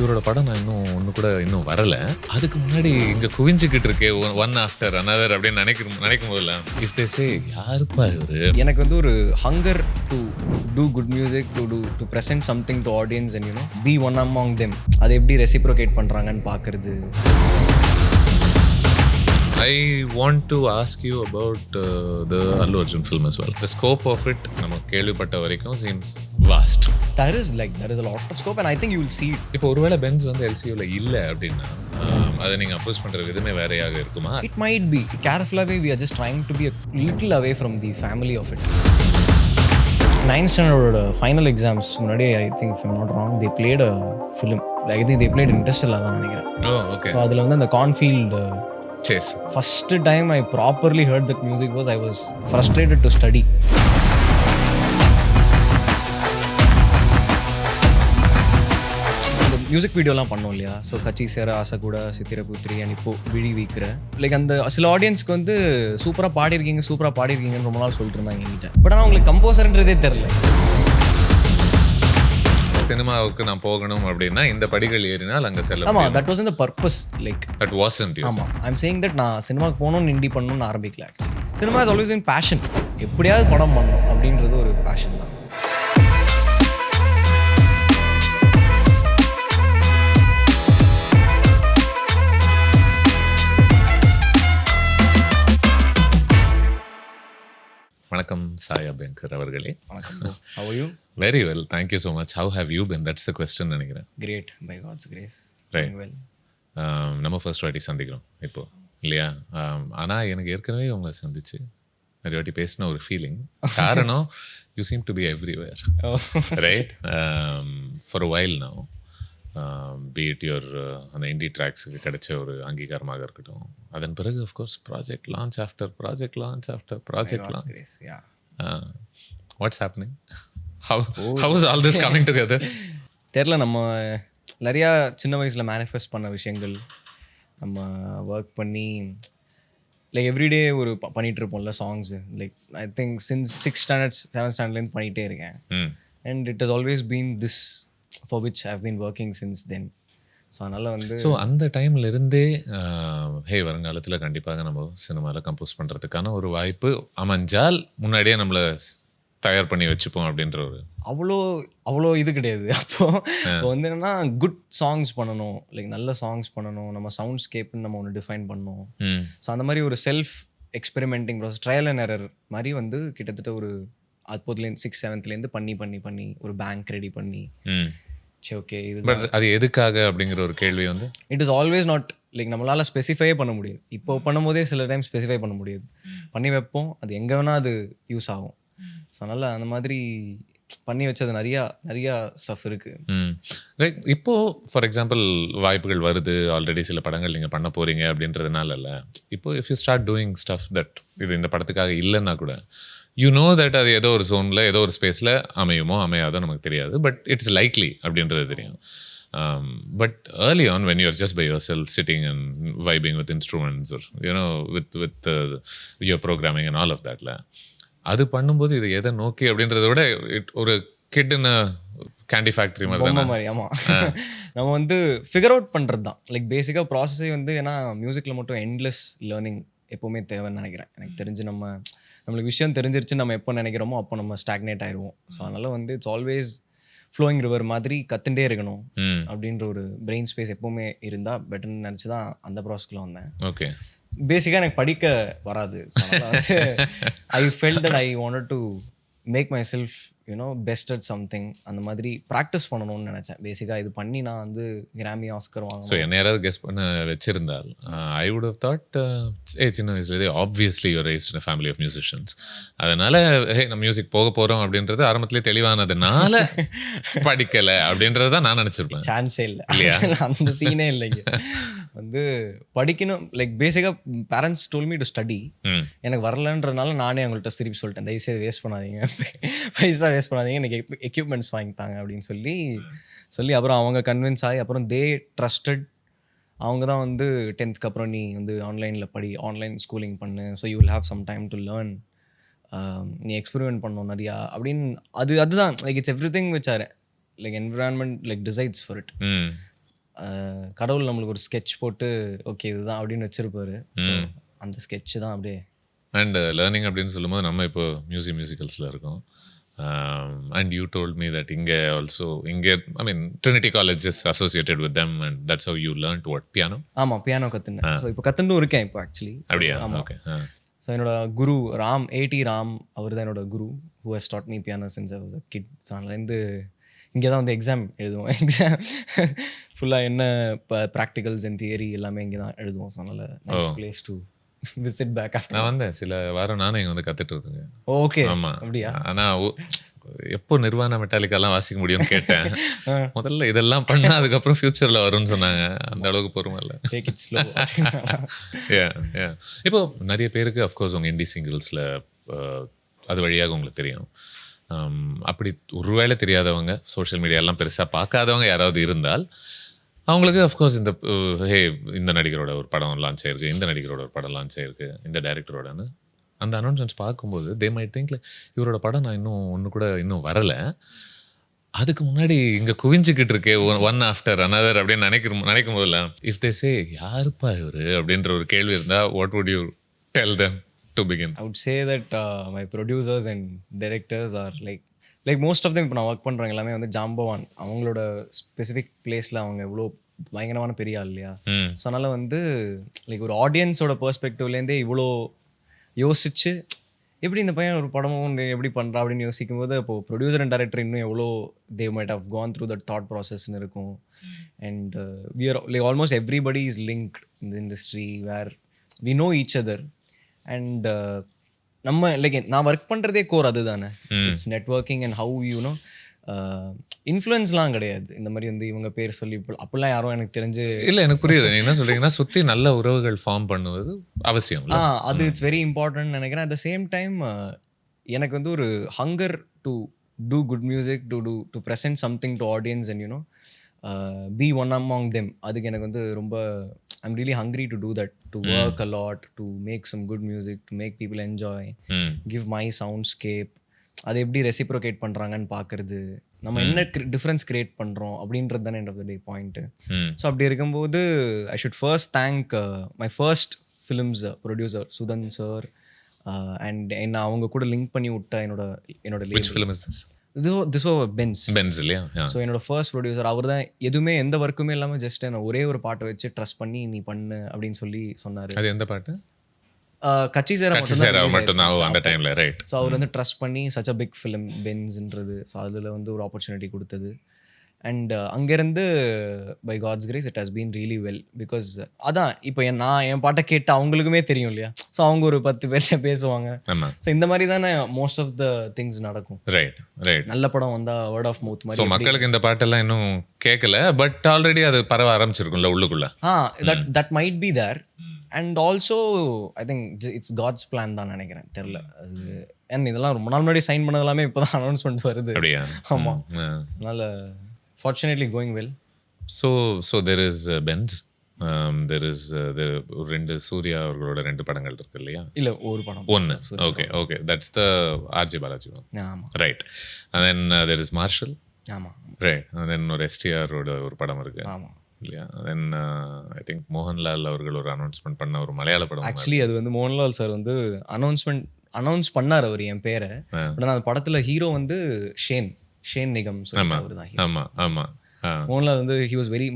இவரோட படம் நான் இன்னும் வரல. அதுக்கு முன்னாடி இங்க குவிஞ்சுகிட்டு இருக்கே ஒன் ஆஃப்டர் அனதர் அப்படின்னு நினைக்கும் போதெல்லாம் இஃப் தே சே யாருப்பா இவரு? எனக்கு வந்து ஒரு hunger to do good music to present something to audience and be one among them. அதை எப்படி ரெசிப்ரோகேட் பண்றாங்கன்னு பார்க்கறது. I want to ask you about the Allu Arjun film as well. The scope of it நமக்கு கேள்விப்பட்ட வரைக்கும் seems vast. There is a lot of scope and I think you will see it. இப்போ ஒருவேளை Benz வந்து எல்சியூல இல்ல அப்படின்னா அதை நீங்க அப்ரோச் பண்ற விதமே வேறையாக இருக்குமா? It might be. Carefully we are just trying to be a little away from the family of it. 9th standard final exams முன்னாடி I think if I'm not wrong they played a film. Like I think they played Interstellar தான் நினைக்கிறேன். Oh, okay. So அதுல வந்து அந்த cornfield Chase. first time I properly heard that music was I was frustrated to study. இந்த music வீடியோலாம் பண்ணோம் இல்லையா, so கச்சி சேர ஆசை கூட சித்திரபுத்திரி அண்ட் இப்போ விழி வீக்கிற லைக் அந்த சில ஆடியன்ஸ்க்கு வந்து சூப்பராக பாடிருக்கீங்கன்னு ரொம்ப நாள் சொல்லிட்டு இருந்தாங்க என்கிட்ட. பட் ஆனால் உங்களுக்கு கம்போசர்ன்றதே தெரில. சினிமாவுக்கு நான் போகணும் அப்படின்னா இந்த படிகள் ஏறினால் அங்கே செல்ல. ஆமாம், தட் வாஸ் இந்த purpose. Like that wasn't you. ஆமாம், ஐ எம் சேயிங் தட் நான் சினிமாவுக்கு போகணும்னு இண்டி பண்ணணும்னு ஆரம்பிக்கல. Actually cinema is always in passion. எப்படியாவது படம் பண்ணணும் அப்படின்றது ஒரு பேஷன் தான். வணக்கம் சாய் அபியங்கர் அவர்களே. வணக்கம். How are you? Very well, thank you so much. How have you been? That's the question நினைக்கிறேன். Great, by God's grace. Right. Doing well. நம்ம ஃபர்ஸ்ட் வாட்டி சந்திக்கிறோம் இப்போ இல்லையா? ஆனால் எனக்கு ஏற்கனவே உங்களை சந்திச்சு நிறைய வாட்டி பேசின ஒரு ஃபீலிங். காரணம் you seem to be everywhere, right? For a while now. Beat your அந்த இண்டி ட்ராக்ஸுக்கு கிடைச்ச ஒரு அங்கீகாரமாக இருக்கட்டும். அதன் பிறகு of course project launch after project launch. What's happening? How is all this coming together? தெரில, நம்ம நிறையா சின்ன வயசில் மேனிஃபெஸ்ட் பண்ண விஷயங்கள் நம்ம ஒர்க் பண்ணி லைக் எவ்ரிடே ஒரு பண்ணிகிட்டு இருப்போம்ல songs. Like I think since 6th standard 7th standardலேருந்து பண்ணிகிட்டே இருக்கேன். And it has always been this for which I've been working since then. So அதனால் வந்து அந்த டைமில் இருந்தே வருங்காலத்தில் கண்டிப்பாக நம்ம சினிமாவில் கம்போஸ் பண்ணுறதுக்கான ஒரு வாய்ப்பு அமைஞ்சால் முன்னாடியே நம்மளை தயார் பண்ணி வச்சுப்போம் அப்படின்ற ஒரு அவ்வளோ இது கிடையாது. அப்போது வந்து என்னென்னா குட் சாங்ஸ் பண்ணணும், லைக் நல்ல சாங்ஸ் பண்ணணும், நம்ம சவுண்ட் ஸ்கேப்னு நம்ம ஒன்று டிஃபைன் பண்ணணும். ஸோ அந்த மாதிரி ஒரு self experimenting process, trial and error மாதிரி வந்து கிட்டத்தட்ட ஒரு அப்போதுலேருந்து 6th 7thலேருந்து பண்ணி ஒரு பேங்க் ரெடி பண்ணி சரி ஓகே இது. பட் அது எதுக்காக அப்படிங்கிற ஒரு கேள்வி வந்து it is always not like நம்மளால் ஸ்பெசிஃபையே பண்ண முடியாது. இப்போ பண்ணும்போதே சில டைம் ஸ்பெசிஃபை பண்ண முடியாது. பண்ணி வைப்போம், அது எங்கே வேணால் அது யூஸ் ஆகும். ஸோ அதனால் அந்த மாதிரி பண்ணி வச்சது நிறையா ஸ்டஃப் இருக்குது. லைக் இப்போது ஃபார் எக்ஸாம்பிள் வாய்ப்புகள் வருது, ஆல்ரெடி சில படங்கள் நீங்கள் பண்ண போகிறீங்க அப்படின்றதுனால இல்லை. இப்போது if you start doing stuff that இது இந்த படத்துக்காக இல்லைன்னா கூட யூ நோ தட் அது ஏதோ ஒரு ஜோனில் ஏதோ ஒரு ஸ்பேஸில் அமையுமோ அமையாதோ நமக்கு தெரியாது. பட் இட்ஸ் லைக்லி அப்படின்றது தெரியும். But early on when you're just by yourself sitting and vibing with instruments or with your programming and all of தேட்ல அது பண்ணும்போது இது எதை நோக்கி அப்படின்றத விட ஒரு கிட்னு கேண்டி ஃபேக்ட்ரி மாதிரி. ஆமாம், நம்ம வந்து ஃபிகர் அவுட் பண்ணுறது தான் லைக் பேசிக்காக ப்ராசஸே வந்து. ஏன்னா மியூசிக்கில் மட்டும் எண்ட்லெஸ் லேர்னிங் எப்போவுமே தேவைன்னு நினைக்கிறேன். எனக்கு தெரிஞ்சு நம்மளுக்கு விஷயம் தெரிஞ்சிருச்சு நம்ம எப்போ நினைக்கிறோமோ அப்போ நம்ம ஸ்டாக்னேட் ஆயிடுவோம். ஸோ அதனால் வந்து இட்ஸ் ஆல்வேஸ் ஃப்ளோயிங் ரிவர் மாதிரி கற்றுட்டே இருக்கணும் அப்படின்ற ஒரு பிரெயின் ஸ்பேஸ் எப்போவுமே இருந்தால் பெட்டர்னு நினச்சி தான் அந்த ப்ராசஸ்க்குள்ள வந்தேன். ஓகே. பேசிக்காக எனக்கு படிக்க வராது. I felt that I wanted to make myself best at something. அந்த மாதிரி ப்ராக்டிஸ் பண்ணணும்னு நினச்சேன். பேசிக்காக இது பண்ணி நான் வந்து கிராமி ஆஸ்கர் வாங்க. ஸோ என்ன யாராவது கெஸ் பண்ண வச்சிருந்தால் ஐ வுட் ஹவ் தாட் சின்ன வயசுலேயே obviously you're raised in family of musicians. அதனால் நம்ம மியூசிக் போக போகிறோம் அப்படின்றது ஆரம்பத்திலே தெளிவானதுனால படிக்கலை அப்படின்றது தான் நான் நினச்சிருப்பேன். சான்ஸே இல்லை இல்லையா? அந்த சீனே இல்லைங்க. வந்து படிக்கணும் லைக் பேசிக்காக parents told me to study. எனக்கு வரலன்றதுனால நானே அவங்கள்ட்ட திருப்பி சொல்லிட்டேன், தயவுசெய்து வேஸ்ட் பண்ணாதீங்க, பைசா வேஸ்ட் பண்ணாதீங்க, எனக்கு எக்யூப்மெண்ட்ஸ் வாங்கித்தாங்க அப்படின்னு சொல்லி அப்புறம் அவங்க கன்வின்ஸ் ஆகி அப்புறம் தே ட்ரஸ்டட். அவங்க தான் வந்து 10th அப்புறம் நீ வந்து ஆன்லைனில் ஆன்லைன் ஸ்கூலிங் பண்ணு, so you will have some time to learn, நீ எக்ஸ்பெரிமெண்ட் பண்ணணும் நிறையா அப்படின்னு. அதுதான் like it's everything which are like environment like decides for it. கடவுள் நம்மளுக்கு ஒரு ஸ்கெட்ச் போட்டு ஓகே இதுதான் அப்படின்னு வச்சிருப்பாரு. ஸோ ம். அந்த ஸ்கெட்ச் தான் அப்படியே. அண்ட் லேர்னிங் அப்படின்னு சொல்லும்போது நம்ம இப்போ மியூசிக்கல்ஸில் இருக்கோம். And you told me that இங்கே ஆல்சோ இங்கே I mean Trinity College is associated with them and that's how you learn to what piano. ஆமாம், பியானோ கற்றுனேன். ஸோ இப்போ கற்றுன்னு இருக்கேன் இப்போ ஆக்சுவலி. அப்படியா? ஆமாம். ஓகே. ஸோ என்னோட குரு ராம், ஏடி ராம், அவர் தான் என்னோட குரு. Who has taught me piano since I was a kid. So அதுலேருந்து இங்கே தான் வந்து எக்ஸாம் எழுதுவோம். எக்ஸாம் ஃபுல்லாக என்ன இப்போ ப்ராக்டிகல்ஸ் அண்ட் தியரி எல்லாமே இங்கே தான் எழுதுவோம். ஸோ அதனால் nice place to visit back after. நான் வந்தேன் சில வாரம் நானும் இங்கே வந்து கற்றுட்டு இருந்தேங்க. ஓகே. ஆமாம். அப்படியா? ஆனால் எப்போ நிர்வாணா மெட்டாலிக்காலாம் வாசிக்க முடியும்னு கேட்டேன். ஆ. முதல்ல இதெல்லாம் பண்ணால் அதுக்கப்புறம் ஃப்யூச்சரில் வரும்னு சொன்னாங்க. அந்த அளவுக்கு பொறுமை இல்லை. Take it slow. இப்போ நிறைய பேருக்கு அஃப்கோர்ஸ் உங்கள் இண்டி சிங்கிள்ஸில் அது வழியாக உங்களுக்கு தெரியும். அப்படி ஒருவேளை தெரியாதவங்க, சோஷியல் மீடியாலாம் பெருசாக பார்க்காதவங்க யாராவது இருந்தால் அவங்களுக்கு அஃப்கோர்ஸ் இந்த ஹே இந்த நடிகரோட ஒரு படம் லான்ச் ஆயிருக்கு, இந்த நடிகரோட ஒரு படம் லான்ச் ஆயிருக்கு, இந்த டைரக்டரோடன்னு அந்த அனௌன்ஸ்மெண்ட்ஸ் பார்க்கும்போது தே மைட் திங்க் இவரோட படம் நான் இன்னும் வரலை, அதுக்கு முன்னாடி இங்கே குவிஞ்சிக்கிட்டு இருக்கே ஒன் ஆஃப்டர் அனதர் அப்படின்னு நினைக்கும் போதெல்லாம் இஃப் தே சே யாருப்பா இவர் அப்படின்ற ஒரு கேள்வி இருந்தால் what would you tell them to begin? I would say that my producers and directors are like most of them. இப்போ நான் ஒர்க் பண்ணுறவங்க எல்லாமே வந்து ஜாம்பவான், அவங்களோட ஸ்பெசிஃபிக் பிளேஸில் அவங்க எவ்வளோ பயங்கரமான பெரிய ஆள் இல்லையா. ஸோ அதனால் வந்து லைக் ஒரு ஆடியன்ஸோட பெர்ஸ்பெக்டிவ்லேருந்தே இவ்வளோ யோசிச்சு எப்படி இந்த பையன் ஒரு படமும் எப்படி பண்ணுறா அப்படின்னு யோசிக்கும் போது இப்போது ப்ரொடியூசர் அண்ட் டைரக்டர் இன்னும் எவ்வளோ they might have gone through that thought ப்ராசஸ்ன்னு இருக்கும். And we are like almost everybody is linked in the industry where we know each other. And நம்ம லைக் நான் ஒர்க் பண்ணுறதே கோர் அது தானே. It's networking and how you know இன்ஃப்ளூயன்ஸ்லாம் கிடையாது. இந்த மாதிரி வந்து இவங்க பேர் சொல்லி அப்படிலாம் யாரும் எனக்கு தெரிஞ்சு இல்லை. எனக்கு புரியுது நீங்கள் என்ன சொல்கிறீங்கன்னா, சுற்றி நல்ல உறவுகள் ஃபார்ம் பண்ணுவது அவசியம். அது இட்ஸ் வெரி இம்பார்ட்டன்ட் நினைக்கிறேன். அட் த சேம் டைம் எனக்கு வந்து ஒரு hunger to do good music, to present something to audience and you know be one among them. அதுக்கு எனக்கு வந்து ரொம்ப I'm really hungry to do that, to work a lot, to make some good music, to make people enjoy, give my soundscape. அதை எப்படி reciprocate பண்ணுறாங்கன்னு பார்க்குறது, நம்ம என்ன டிஃப்ரென்ஸ் கிரியேட் பண்ணுறோம் அப்படின்றது தானே end of the day point. So அப்படி இருக்கும்போது I should first thank my first films producer Sudhan sir and என்ன அவங்க கூட லிங்க் பண்ணி விட்ட என்னோட திஸ் வாஸ் பென்ஸ் இல்லையா. ஸோ என்னோட ஃபர்ஸ்ட் ப்ரொடியூசர் அவர் தான். எதுவுமே எந்த ஒர்க்குமே இல்லாமல் ஜஸ்ட் என்ன ஒரே ஒரு பாட்டை வச்சு ட்ரஸ்ட் பண்ணி நீ பண்ணு அப்படின்னு சொல்லி சொன்னார். அது எந்த பாட்டு? கட்சி சேர மட்டும்தான் அந்த டைம்ல, ரைட். ஸோ அவர் வந்து ட்ரஸ்ட் பண்ணி சச் அ பிக் ஃபிலிம் பென்ஸ்ன்றது. ஸோ அதில் வந்து ஒரு ஆப்பர்ச்சுனிட்டி கொடுத்தது. அண்ட் அங்கேருந்து by God's grace it has been really well. Because அதான் இப்போ நான் என் பாட்டை கேட்டு அவங்களுக்குமே தெரியும் இல்லையா. ஸோ அவங்க ஒரு 10 பேர்கிட்ட பேசுவாங்க. ஸோ இந்த மாதிரி தானே மோஸ்ட் ஆஃப் த திங்ஸ் நடக்கும். ரைட். நல்ல படம் வந்தால் வேர்ட் ஆஃப் மவுத் மாதிரி. ஸோ மக்களுக்கு இந்த பாட்டெல்லாம் இன்னும் கேட்கல, பட் ஆல்ரெடி அது பரவ ஆரம்பிச்சிருக்கும்ல உள்ளுக்குள்ள. That might be there. And also I think it's God's plan தான் நினைக்கிறேன். தெரில அது. அண்ட் இதெல்லாம் ரொம்ப நாள் முன்னாடி சைன் பண்ணது எல்லாமே இப்போ தான் அனௌன்ஸ்மெண்ட் வருது. ஆமாம். அதனால் fortunately going well. So there is Benz, there is ரெண்டு சூர்யா அவர்களோட 2 படங்கள் இருக்கு இல்லையா? இல்லை ஒரு படம், ஒன்று. Okay that's the RJ Balaji. ஆமாம், right. And then there is Marshal. ஆமாம், ரைட். அண்ட் தென் ஒரு எஸ்டிஆரோட ஒரு படம் இருக்கு. ஆமாம் இல்லையா? தென் ஐ திங்க் மோகன்லால் அவர்கள் ஒரு அனௌன்ஸ்மெண்ட் பண்ண ஒரு மலையாள படம். ஆக்சுவலி அது வந்து மோகன்லால் சார் வந்து அனௌன்ஸ் பண்ணார் அவர் என் பேரை. பட் அந்த படத்தில் ஹீரோ வந்து ஷேன் நிகம். அவர் தான். ஆமாம். மோகன்லால் வந்து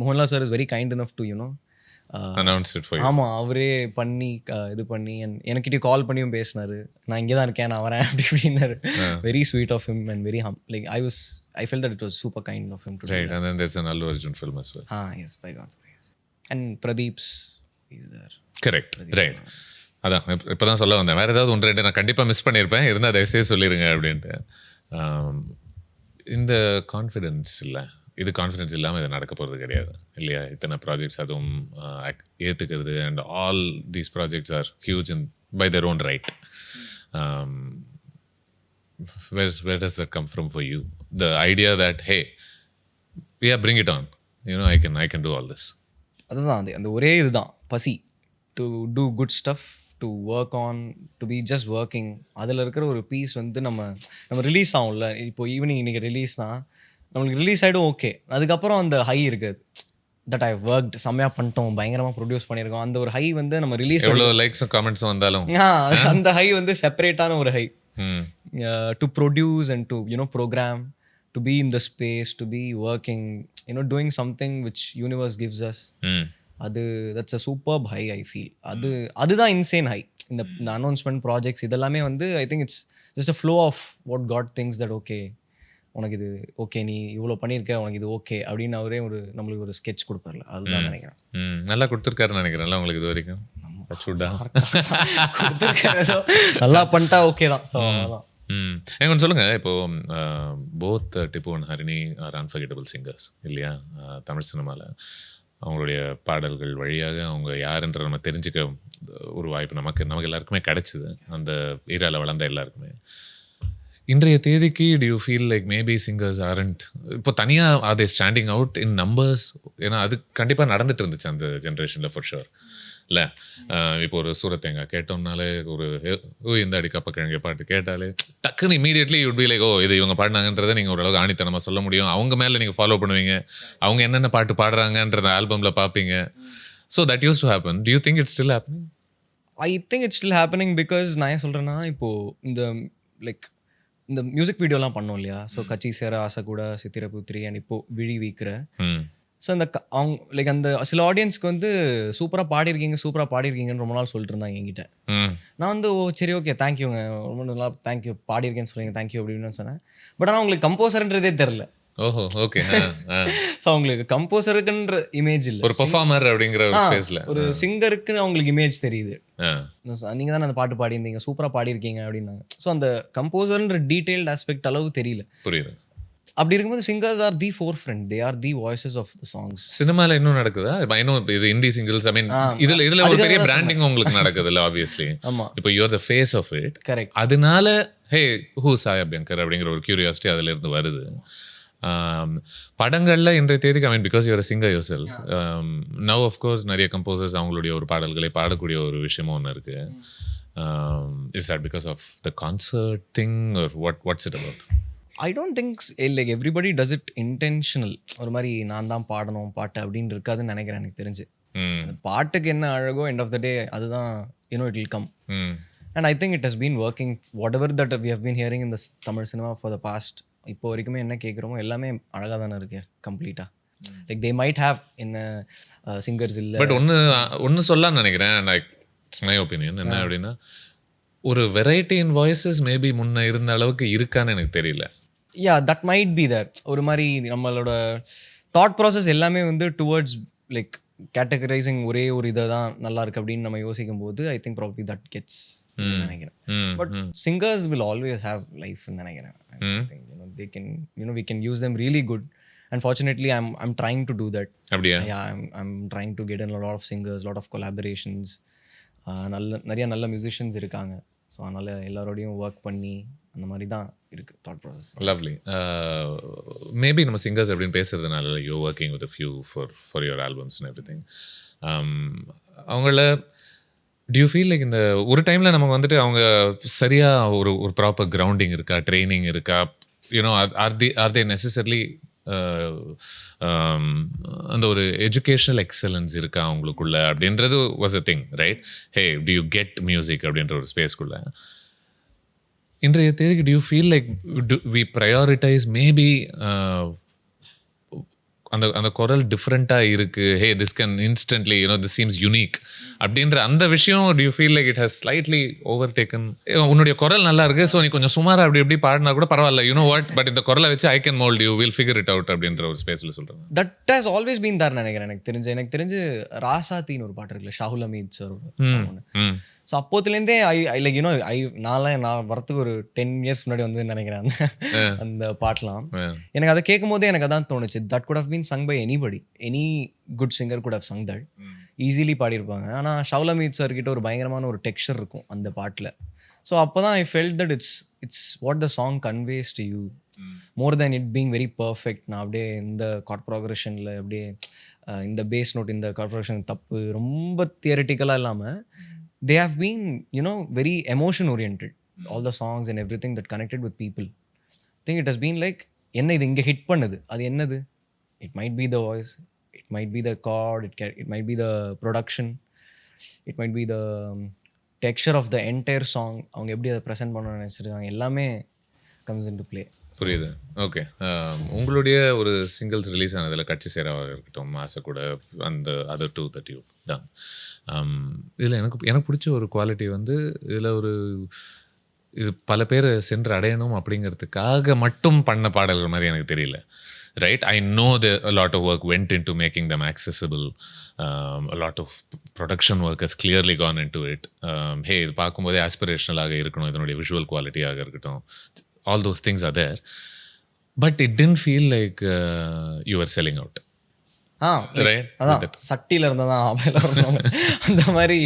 Mohanlal sir is very kind enough to you know announce it for you. ஆமாம், அவரே பண்ணி இது பண்ணி எனக்கிட்டே கால் பண்ணியும் பேசினார். நான் இங்கே தான் இருக்கேன், நான் வரேன் அப்படி இப்படின்னாரு. Very sweet of him and very like I felt that it was super kind of him to do right that. And then there's an Allu Arjun film as well. Yes, by God's grace. And Pradeep's is there. Correct. Right. அதான் இப்போ தான் சொல்ல வந்தேன். வேறு ஏதாவது 1-2 நான் கண்டிப்பாக miss பண்ணியிருப்பேன், இருந்தால் தயவுசேது சொல்லிடுங்க அப்படின்ட்டு. இந்த கான்ஃபிடென்ஸ் இல்லை, இது கான்ஃபிடென்ஸ் இல்லாமல் இது நடக்க போகிறது கிடையாது இல்லையா? இத்தனை ப்ராஜெக்ட்ஸ் அதுவும் ஏற்றுக்கிறது and all these projects are huge in by their own right. Where does that come from for you? The idea that hey, yeah, bring it on, you know, I can do all this. அதுதான் அந்த ஒரே இதுதான் பசி. To do good stuff, to work on, to be just working. அதில் இருக்கிற ஒரு piece வந்து நம்ம ரிலீஸ் ஆகும்ல. இப்போ ஈவினிங் இன்றைக்கி ரிலீஸ்னால் நம்மளுக்கு ரிலீஸ் ஆகிடும், ஓகே. அதுக்கப்புறம் அந்த ஹை இருக்காது. தட் ஐ ஒர்க்ட் செம்மையாக பண்ணிட்டோம், பயங்கரமாக ப்ரொடியூஸ் பண்ணியிருக்கோம், அந்த ஒரு ஹை வந்து நம்ம ரிலீஸ் எவ்வளோ லைக்ஸும் கமெண்ட்ஸும் வந்தாலும் அந்த ஹை வந்து செப்பரேட்டான ஒரு high. Hmm to produce and to you know program, to be in the space, to be working, you know doing something which universe gives us, hmm அது that's a superb high I feel. அதுதான் insane high. இந்த announcement projects இதெல்லாமே வந்து I think it's just a flow of what God thinks that okay உனக்கு இது okay, நீ இவ்வளோ பண்ணியிருக்க, உனக்கு இது ஓகே அப்படின்னு அவரே நம்மளுக்கு ஒரு ஸ்கெட்ச் கொடுப்பார்ல, அதுதான் நினைக்கிறேன். நல்லா கொடுத்துருக்காருன்னு நினைக்கிறேன்ல உங்களுக்கு இது வரைக்கும். சூடா கொடுத்துருக்காரோ நல்லா பண்ணிட்டா ஓகே தான். ஸோ அதான். கொஞ்சம் சொல்லுங்கள். இப்போது both Tippu and Harini are unforgettable singers இல்லையா தமிழ் சினிமாவில். அவங்களுடைய பாடல்கள் வழியாக அவங்க யாருன்ற நம்ம தெரிஞ்சுக்க ஒரு வாய்ப்பு நமக்கு எல்லாருக்குமே கிடைச்சிது, அந்த ஈரால வளர்ந்த எல்லாருக்குமே. இன்றைய தேதிக்கு do you feel like maybe singers aren't இப்போ தனியாக are they standing out in numbers? ஏன்னா அது கண்டிப்பாக நடந்துட்டு இருந்துச்சு அந்த ஜென்ரேஷனில் ஃபார் ஷுர் இல்லை. இப்போ ஒரு சூரத்தேங்கா கேட்டோம்னாலே, ஒரு இந்த அடி கப்ப கிழங்க பாட்டு கேட்டாலே டக்குன்னு இமீடியட்லி யூட் பி லைக் ஓ இது இவங்க பாடினாங்கன்றதை நீங்கள் ஓரளவுக்கு ஆணித்தனமாக சொல்ல முடியும். அவங்க மேலே நீங்கள் ஃபாலோ பண்ணுவீங்க, அவங்க என்னென்ன பாட்டு பாடுறாங்கன்றத ஆல்பமில் பார்ப்பீங்க. So that use to happen. do you think it's still happening? I think it's still happening because நான் ஏன் சொல்கிறேன்னா, இப்போது இந்த லைக் இந்த மியூசிக் வீடியோலாம் பண்ணோம் இல்லையா. ஸோ கச்சி சேர ஆசை கூட, சித்திரபுத்திரி அண்ட் இப்போ விழி வீக்கிற. ஸோ அந்த அவங்க லைக் அந்த சில ஆடியன்ஸ்க்கு வந்து சூப்பராக பாடியிருக்கீங்கன்னு ரொம்ப நாள் சொல்லிட்டு இருந்தாங்க என்கிட்ட. நான் வந்து ஓ சரி ஓகே தேங்க்யூங்க, ரொம்ப நல்லா தேங்க்யூ, பாடியிருக்கேன்னு சொல்லுங்க தேங்க்யூ அப்படின்னு சொன்னேன். பட் ஆனால் அவங்களுக்கு கம்போசர்ன்றதே தெரில. ஓஹோ ஓகே. ஸோ அவங்களுக்கு கம்போசருக்குன்ற இமேஜ் இல்லை, ஒரு பெர்ஃபார்மர் அப்படிங்கிற ஒரு ஸ்பேஸ்ல ஒரு சிங்கருக்கு அவங்களுக்கு இமேஜ் தெரியுது. நீங்கள் தானே அந்த பாட்டு பாடியிருந்தீங்க, சூப்பராக பாடியிருக்கீங்க அப்படின்னாங்க. ஸோ அந்த கம்போசர்ன்ற டீடைல்டு ஆஸ்பெக்ட் அளவு தெரியல. புரியுது. அப்படி இருக்கும்போது singers are the forefront, they are the voices of the songs. சினிமால இன்னும் நடக்குதா? இன்னும் இது இந்தி சிங்கிள்ஸ், ஐ மீன் இதுல ஒரு பெரிய பிராண்டிங் உங்களுக்கு நடக்குது இல்ல ஆப்வியஸ்லி. ஆமா, இப்போ you are the face of it. Correct. அதனால ஹே ஹூ சாய் அபியங்கர் அப்படிங்கிற ஒரு கியூரியாசிட்டி அதுல இருந்து வருது. படங்கள்ல இன்றைய தேதிக்கு I mean because you're singer yourself now of course நிறைய கம்போசர்ஸ் அவங்களுடைய ஒரு பாடல்களை பாடக்கூடிய ஒரு விஷயமும் ஒன்று இருக்கு. Is that because of the concert thing or what's it about? I don't think like everybody does it intentional. ஒரு மாதிரி நான் தான் பாடணும் பாட்டு அப்படின்னு இருக்காதுன்னு நினைக்கிறேன் எனக்கு தெரிஞ்சு. பாட்டுக்கு என்ன அழகோ எண்ட் ஆஃப் த டே அதுதான் you know it will come. And I think it has been working whatever that we have been hearing in the Tamil cinema for the past. இப்போ வரைக்குமே என்ன கேட்குறோமோ எல்லாமே அழகாக தானே இருக்கு கம்ப்ளீட்டாக. லைக் தே மைட் ஹேவ் என்ன சிங்கர்ஸ் இல்லை. பட் ஒன்று சொல்லலாம்னு நினைக்கிறேன், லைக் இட்ஸ் மை ஒப்பீனியன். என்ன அப்படின்னா, ஒரு வெரைட்டி இன் வாய்ஸஸ் மேபி முன்ன இருந்த அளவுக்கு இருக்கான்னு எனக்கு தெரியல. Yeah that might be that. ஒரு மாதிரி நம்மளோட தாட் ப்ராசஸ் எல்லாமே வந்து டுவர்ட்ஸ் லைக் கேட்டகரைசிங் ஒரே ஒரு இதை தான் நல்லா இருக்கு அப்படின்னு நம்ம யோசிக்கும் போது I think probably that gets நினைக்கிறேன். But singers will always have life நினைக்கிறேன். they can we can use them really good. Unfortunately I'm trying to do that. அப்படியே I'm trying to get in a lot of singers, lot of collaborations. நிறைய நல்ல musicians இருக்காங்க. So அதனால் எல்லாரோடையும் work பண்ணி அந்த மாதிரி தான் இருக்குது தாட் ப்ராசஸ். லவ்லி. மேபி நம்ம சிங்கர்ஸ் அப்படின்னு பேசுறதுனால you working with few for your albums and everything. அவங்கள do you feel like இந்த ஒரு டைமில் நமக்கு வந்துட்டு அவங்க சரியாக ஒரு ப்ராப்பர் கிரவுண்டிங் இருக்கா, ட்ரைனிங் இருக்கா, யூனோ ஆர் தே நெசசரிலி அந்த ஒரு எஜுகேஷனல் எக்ஸலன்ஸ் இருக்கா அவங்களுக்குள்ள அப்படின்றது was a thing right. Hey to you get music அப்படின்ற ஒரு ஸ்பேஸ்க்குள்ள இன்றைய தேதிக்கு do you feel like we prioritize maybe அந்த குரல் டிஃப்ரெண்ட்டாக இருக்குது, ஹே this can instantly this seems unique அப்படின்ற அந்த விஷயம் do you feel like it has slightly overtaken? உன்னுடைய குரல் நல்லா இருக்குது, ஸோ நீ கொஞ்சம் சுமாராக எப்படி பாடினா கூட பரவாயில்ல, what பட் இந்த குரலை வச்சு I can mould you, will figure it out அப்படின்ற ஒரு ஸ்பேஸில் சொல்கிறேன். தட் ஹாஸ் ஆல்வேஸ் பீன் தார் நினைக்கிறேன். எனக்கு தெரிஞ்சு ராசாத்தின்னு ஒரு பாட்டு இருக்குல்ல, ஷாஹுல் அமீத் சார். ஸோ அப்போத்துலேருந்தே ஐ லைக் நான் வரத்துக்கு ஒரு 10 years முன்னாடி வந்து நினைக்கிறேன் அந்த பாட்டெலாம். எனக்கு அதை கேட்கும் போதே எனக்கு அதான் தோணுச்சு, that good have been sung by any good singer good have sung that. Easily பாடியிருப்பாங்க. ஆனால் ஷாஹுல் அமீத் சார் கிட்ட ஒரு பயங்கரமான ஒரு டெக்ஸ்சர் இருக்கும் அந்த பாட்டில். ஸோ அப்போ தான் ஐ felt that it's what the song conveys to you more than it being very perfect. நான் அப்படியே இந்த கார்ட் ப்ரோக்ரஷனில் அப்படியே இந்த பேஸ் நோட் இந்த கார்ட் ப்ரோக்ரஷன் தப்பு ரொம்ப தியரிட்டிக்கலாக இல்லாமல் they have been very emotion oriented. All the songs and everything that connected with people. I think it has been like enna idu inga hit pannudhu adu ennadu, it might be the voice, it It might be the chord, it might be the production, it might be the texture of the entire song. அவங்க எப்படி அதை present பண்ணணும்னு நினச்சிருக்காங்க எல்லாமே comes into play. புரியுது. Okay. உங்களுடைய ஒரு singles release ஆனதில கட்சி சேராவாக இருக்கட்டும், மாச கூட அந்த அதர் 2 தட் யூ டன். இதில எனக்கு பிடிச்ச ஒரு குவாலிட்டி வந்து இதில ஒரு இது பல பேர் சென்று அடையணும் அப்படிங்கிறதுக்காக மட்டும் பண்ண பாடல்கள் மாதிரி எனக்கு தெரியல. Right? I know a lot of work went into making them accessible. A lot of production work has clearly gone into it. Hey, இது பார்க்கும்போதே ஆஸ்பிரேஷனலாக இருக்கணும், இதனுடைய விஷுவல் குவாலிட்டியாக இருக்கட்டும். All those things are there. But it didn't feel like you were selling out. Right? அதான் சட்டியில் இருந்தால் தான் ஆமையில் இருந்தோம் அந்த மாதிரி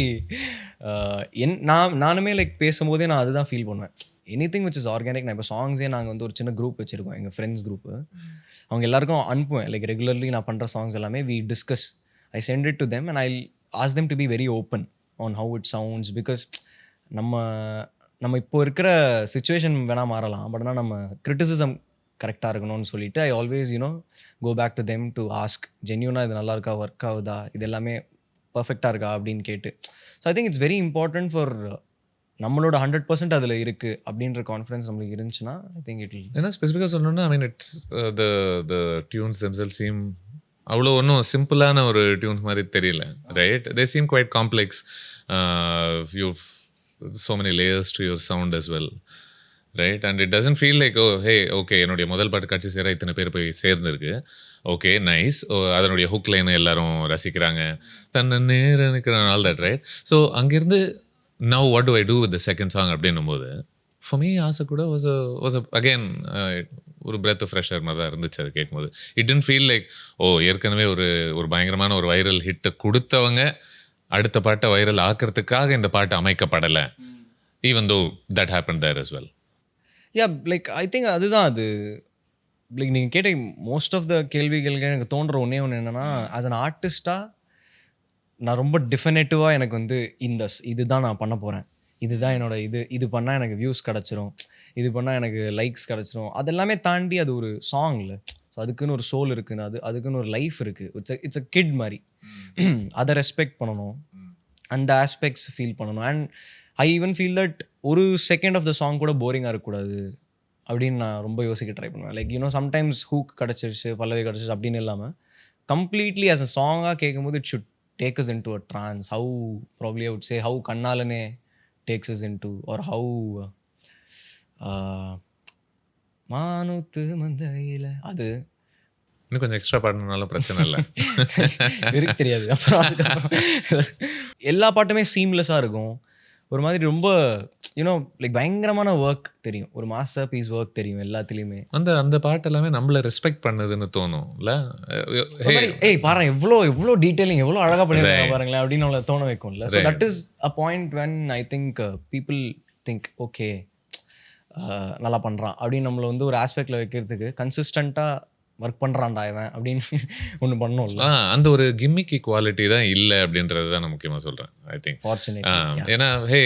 நானுமே லைக் பேசும்போதே நான் அதுதான் ஃபீல் பண்ணுவேன். Anything which is organic. நான் இப்போ சாங்ஸே நாங்கள் வந்து ஒரு சின்ன குரூப் வச்சுருக்கோம், எங்கள் ஃப்ரெண்ட்ஸ் குரூப்பு. அவங்க எல்லாருக்கும் அனுப்புவேன். லைக் ரெகுலர்லி நான் பண்ணுற சாங்ஸ் எல்லாமே we discuss. I sent it to them and I ask them to be very open on how it sounds. Because நம்ம இப்போ இருக்கிற சுச்சுவேஷன் வேணால் மாறலாம், பட் ஆனால் நம்ம கிரிட்டிசிசம் கரெக்டாக இருக்கணும்னு சொல்லிட்டு I always go back to them to ask ஜென்யூனாக இது நல்லா இருக்கா, ஒர்க் ஆகுதா, இது எல்லாமே பர்ஃபெக்டாக இருக்கா அப்படின்னு கேட்டு. So I think it's very important for நம்மளோட 100% அதில் இருக்குது அப்படின்ற கான்ஃபிடன்ஸ் நம்மளுக்கு இருந்துச்சுன்னா ஐ திங்க் இட் ஏன்னா ஸ்பெசிஃபிக்காக சொல்லணும்னா I mean it's the tunes themselves seem அவ்வளோ ஒன்றும் சிம்பிளான ஒரு டியூன்ஸ் மாதிரி தெரியல. Right? They seem quite complex. You so many layers to your sound as well, right? And it doesn't feel like oh hey okay என்னுடைய முதல் பாட்டு கட்சி சேர இத்தனை பேர் போய் சேர்ந்துருக்கு, ஓகே நைஸ், அதனுடைய ஹுக் லைனை எல்லாரும் ரசிக்கிறாங்க, தன்னை நேரனுக்கு ஆல் தட், ரைட்? ஸோ அங்கேருந்து now what do I do with the second song அப்படின்னும் போது for me ஆசை கூட was a again ஒரு breath of fresh air மாதிரி தான் இருந்துச்சு அது கேட்கும்போது. it didn't feel like ஏற்கனவே ஒரு பயங்கரமான ஒரு வைரல் ஹிட்டை கொடுத்தவங்க அடுத்த பாட்டை வைரல் ஆக்கிறதுக்காக இந்த பாட்டு அமைக்கப்படலை, even though that happen there as well. Ya like I think அதுதான் அது. லைக் நீங்கள் கேட்ட மோஸ்ட் ஆஃப் த கேள்விகளுக்கு எனக்கு தோன்ற ஒன்றே ஒன்று என்னென்னா, ஆஸ் அன் ஆர்டிஸ்டாக நான் ரொம்ப டிஃபினேட்டிவாக எனக்கு வந்து இதுதான் நான் பண்ண போகிறேன், இதுதான் என்னோட இது பண்ணால் எனக்கு வியூஸ் கிடச்சிரும், இது பண்ணால் எனக்கு லைக்ஸ் கிடச்சிரும், அதெல்லாமே தாண்டி அது ஒரு சாங் இல்லை. ஸோ அதுக்குன்னு ஒரு சோல் இருக்குன்னு, அதுக்குன்னு ஒரு லைஃப் இருக்குது. இட்ஸ் அ கிட் மாதிரி. அதை ரெஸ்பெக்ட் பண்ணணும், அந்த ஆஸ்பெக்ட்ஸ் ஃபீல் பண்ணணும். And I even feel that ஒரு செகண்ட் ஆஃப் த சாங் கூட போரிங்காக இருக்கக்கூடாது அப்படின்னு நான் ரொம்ப யோசிக்க ட்ரை பண்ணுவேன். லைக் சம்டைம்ஸ் ஹூக் கிடச்சிருச்சு, பல்லவி கிடச்சிருச்சு அப்படின்னு இல்லாமல் கம்ப்ளீட்லி ஆஸ் அ சாங்காக கேட்கும்போது it should take us into a trance. How probably I would say how கண்ணாலனே takes us into or how மானுத்து மந்தையில் அது இன்னும் கொஞ்சம் எக்ஸ்ட்ரா பாடினாலும் பிரச்சனை இல்லை, இருக்கு தெரியாது. அப்புறம் எல்லா பாட்டுமே சீம்லெஸ்ஸாக இருக்கும். ஒரு மாதிரி ரொம்ப லைக் பயங்கரமான ஒர்க் தெரியும், ஒரு மாஸ்டர் பீஸ் ஒர்க் தெரியும் எல்லாத்துலேயுமே. அந்த பாட்டு எல்லாமே நம்மளை ரெஸ்பெக்ட் பண்ணுதுன்னு தோணும் இல்லை? ஏய் பாரு எவ்வளோ டீட்டெயிலிங், எவ்வளோ அழகாக பண்ணிருக்காங்க பாருங்களேன் அப்படின்னு நம்மளை தோண வைக்கும்ல. So that is a point when I think people think okay நல்லா பண்ணுறான் அப்படின்னு நம்மளை வந்து ஒரு ஆஸ்பெக்டில் வைக்கிறதுக்கு கன்சிஸ்டண்ட்டாக ஒர்க் பண்ணுறான்டா இவன் அப்படின்னு ஒன்று பண்ணோம்ல. அந்த ஒரு கிம்மிக்கி குவாலிட்டி தான் இல்லை அப்படின்றது தான் நான் முக்கியமாக சொல்கிறேன். ஐ திங்க் ஃபார்ச்சுனேட்லி ஏன்னா hey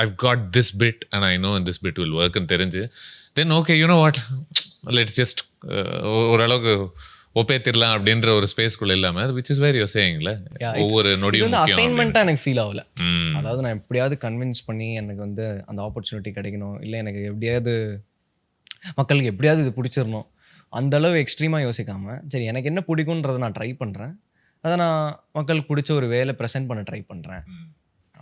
I got this bit and I know this bit will ஒர்க்னு தெரிஞ்சு then okay you know what let's just ஓரளவுக்கு ஒப்பேத்திடலாம் அப்படின்ற ஒரு ஸ்பேஸ்க்குள்ள இல்லாமல் விச் இஸ் வேர் யூ சேயிங்ல ஒவ்வொரு நொடியும் வந்து அசைன்மெண்ட்டாக எனக்கு ஃபீல் ஆகல. அதாவது நான் எப்படியாவது கன்வின்ஸ் பண்ணி எனக்கு வந்து அந்த ஆப்பர்ச்சுனிட்டி கிடைக்கணும், இல்லை எனக்கு எப்படியாவது மக்களுக்கு எப்படியாவது இது பிடிச்சிடணும், அந்தளவு எக்ஸ்ட்ரீமாக யோசிக்காமல் சரி எனக்கு என்ன பிடிக்குன்றதை நான் ட்ரை பண்ணுறேன், அதை நான் மக்களுக்கு பிடிச்ச ஒரு வேலை ப்ரெசென்ட் பண்ண ட்ரை பண்ணுறேன்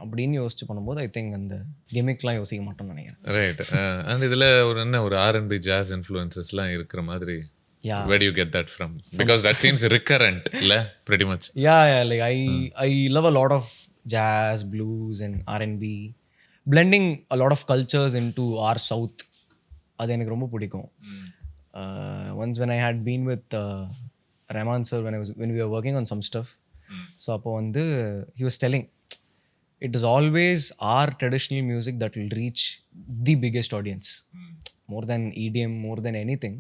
அப்படின்னு யோசிச்சு பண்ணும்போது ஐ திங்க் அந்த கிமிக்லாம் யோசிக்க மாட்டோம்னு நினைக்கிறேன். ரைட். அண்ட் இதில் ஒரு R&B ஜாஸ் இன்ஃப்ளூயன்சஸ்லாம் இருக்கிற மாதிரி. Yeah. Where do you get that from? Because that seems recurrent, pretty much. Yeah, like I love a lot of jazz, blues and R&B, blending a lot of cultures into our south. அது எனக்கு ரொம்ப பிடிக்கும். Once when I had been with Rahman sir when we were working on some stuff, so அப்போ வந்து he was telling it is always our traditional music that will reach the biggest audience, more than EDM, more than anything.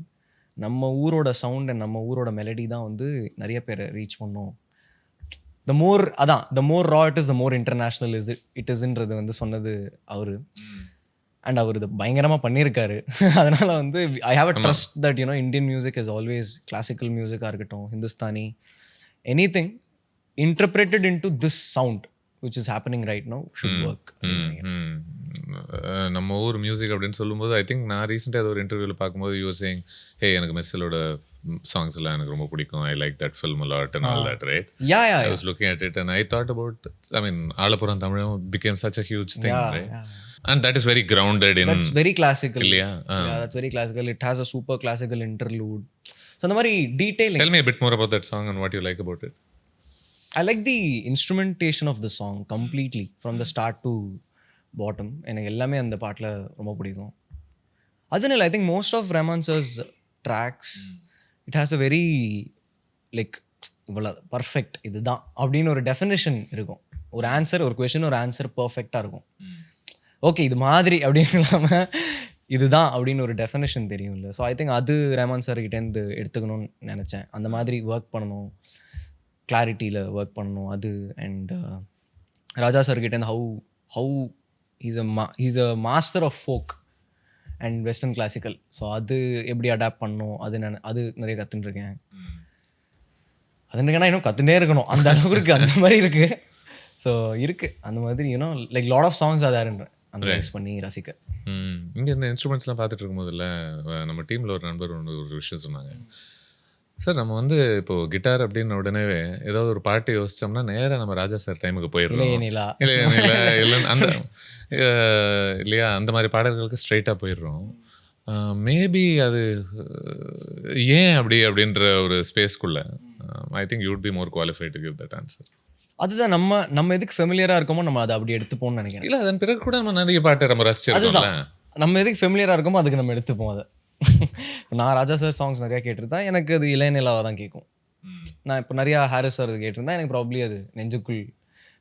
நம்ம ஊரோட sound and நம்ம ஊரோட melody தான் வந்து நிறைய பேரை ரீச் பண்ணோம். The more raw it is the more international it இஸ்ன்றது வந்து சொன்னது அவரு. அண்ட் அவர் இது பயங்கரமாக பண்ணியிருக்காரு. அதனால் வந்து I have a trust that you know Indian music is always classical மியூசிக்காக இருக்கட்டும், Hindustani, anything interpreted into this sound which is happening right no should work. நம்ம ஊர் மியூசிக் அப்படின்னு சொல்லும்போது ஐ திங்க் நான் ரீசெண்டாக ஏதோ ஒரு இன்டர்வியூவில் பார்க்கும்போது யூ சேயிங் ஹே எனக்கு மெர்சலோட songs எல்லாம் எனக்கு ரொம்ப பிடிக்கும், I like that film a lot and all that, right? Yeah. I was looking at it and I thought about, I mean, ஆலப்புறம் தமிழும் became such a huge thing, right? And that is very grounded in, that's very classical. இல்லையா? Yeah, that's very classical. It has a super classical interlude. So அந்த மாதிரி detailing. Tell me a bit more about that song and what you like about it. I like the instrumentation of the song completely from the start to bottom. எனக்கு எல்லாமே அந்த பாட்டில் ரொம்ப பிடிக்கும். அதுன்னு இல்லை, I think most of Rahman sir's tracks it has a very like இவ்வளோ perfect இதுதான் அப்படின்னு ஒரு டெஃபினேஷன் இருக்கும். ஒரு ஆன்சர், ஒரு கொஷின், ஒரு ஆன்சர் பர்ஃபெக்டாக இருக்கும். ஓகே இது மாதிரி அப்படின்னு இல்லாமல் இதுதான் அப்படின்னு ஒரு டெஃபினேஷன் தெரியும் இல்லை. ஸோ ஐ திங்க் அது ரெஹ்மான் சார்கிட்டேருந்து எடுத்துக்கணும்னு நினச்சேன். அந்த மாதிரி ஒர்க் பண்ணணும், கிளாரிட்டியில் ஒர்க் பண்ணணும் அது. அண்ட் ராஜா சார்கிட்டேருந்து how he's a master of folk and western classical. So அது எப்படி அடாப்ட் பண்ணணும் அது நிறைய கற்றுட்டுருக்கேன். அதுன்னா இன்னும் கற்றுட்டே இருக்கணும், அந்த அளவுக்கு இருக்குது, அந்த மாதிரி இருக்குது. ஸோ இருக்குது அந்த மாதிரி you know like lot of songs அதாருன்றேன் அனலைஸ் பண்ணி ரசிக்க. இங்கே இந்த இன்ஸ்ட்ருமெண்ட்ஸ்லாம் பார்த்துட்டு இருக்கும்போதில்ல நம்ம டீமில் ஒரு நண்பர் ஒரு விஷயம் சொன்னாங்க. சார் நம்ம வந்து இப்போது கிட்டார் அப்படின்னு உடனே ஏதாவது ஒரு பாட்டு யோசிச்சோம்னா நேராக நம்ம ராஜா சார் டைமுக்கு போயிடுறோம். இல்லை அந்த இல்லையா, அந்த மாதிரி பாடல்களுக்கு ஸ்ட்ரைட்டாக போயிடுறோம். மேபி அது ஏன் அப்படின்ற ஒரு ஸ்பேஸ்க்குள்ளே I think you would be more qualified to give that answer. அதுதான் நம்ம எதுக்கு ஃபெமிலியராக இருக்கோமோ நம்ம அதை அப்படி எடுத்துப்போம்னு நினைக்கிறேன். இல்லை அதன் பிறகு கூட நம்ம நிறைய பாட்டு நம்ம ரசிச்சிருக்கோம்ல. நம்ம எதுக்கு ஃபெமிலியராக இருக்கோமோ அதுக்கு நம்ம எடுத்துப்போம் அதை. நான் ராஜா சார் சாங்ஸ் நிறையா கேட்டிருந்தேன், எனக்கு அது இளையநிலாவாக தான் கேட்கும். நான் இப்போ நிறையா ஹாரிஸ் சார் கேட்டிருந்தேன், எனக்கு ப்ராப்ளி அது நெஞ்சுக்குள்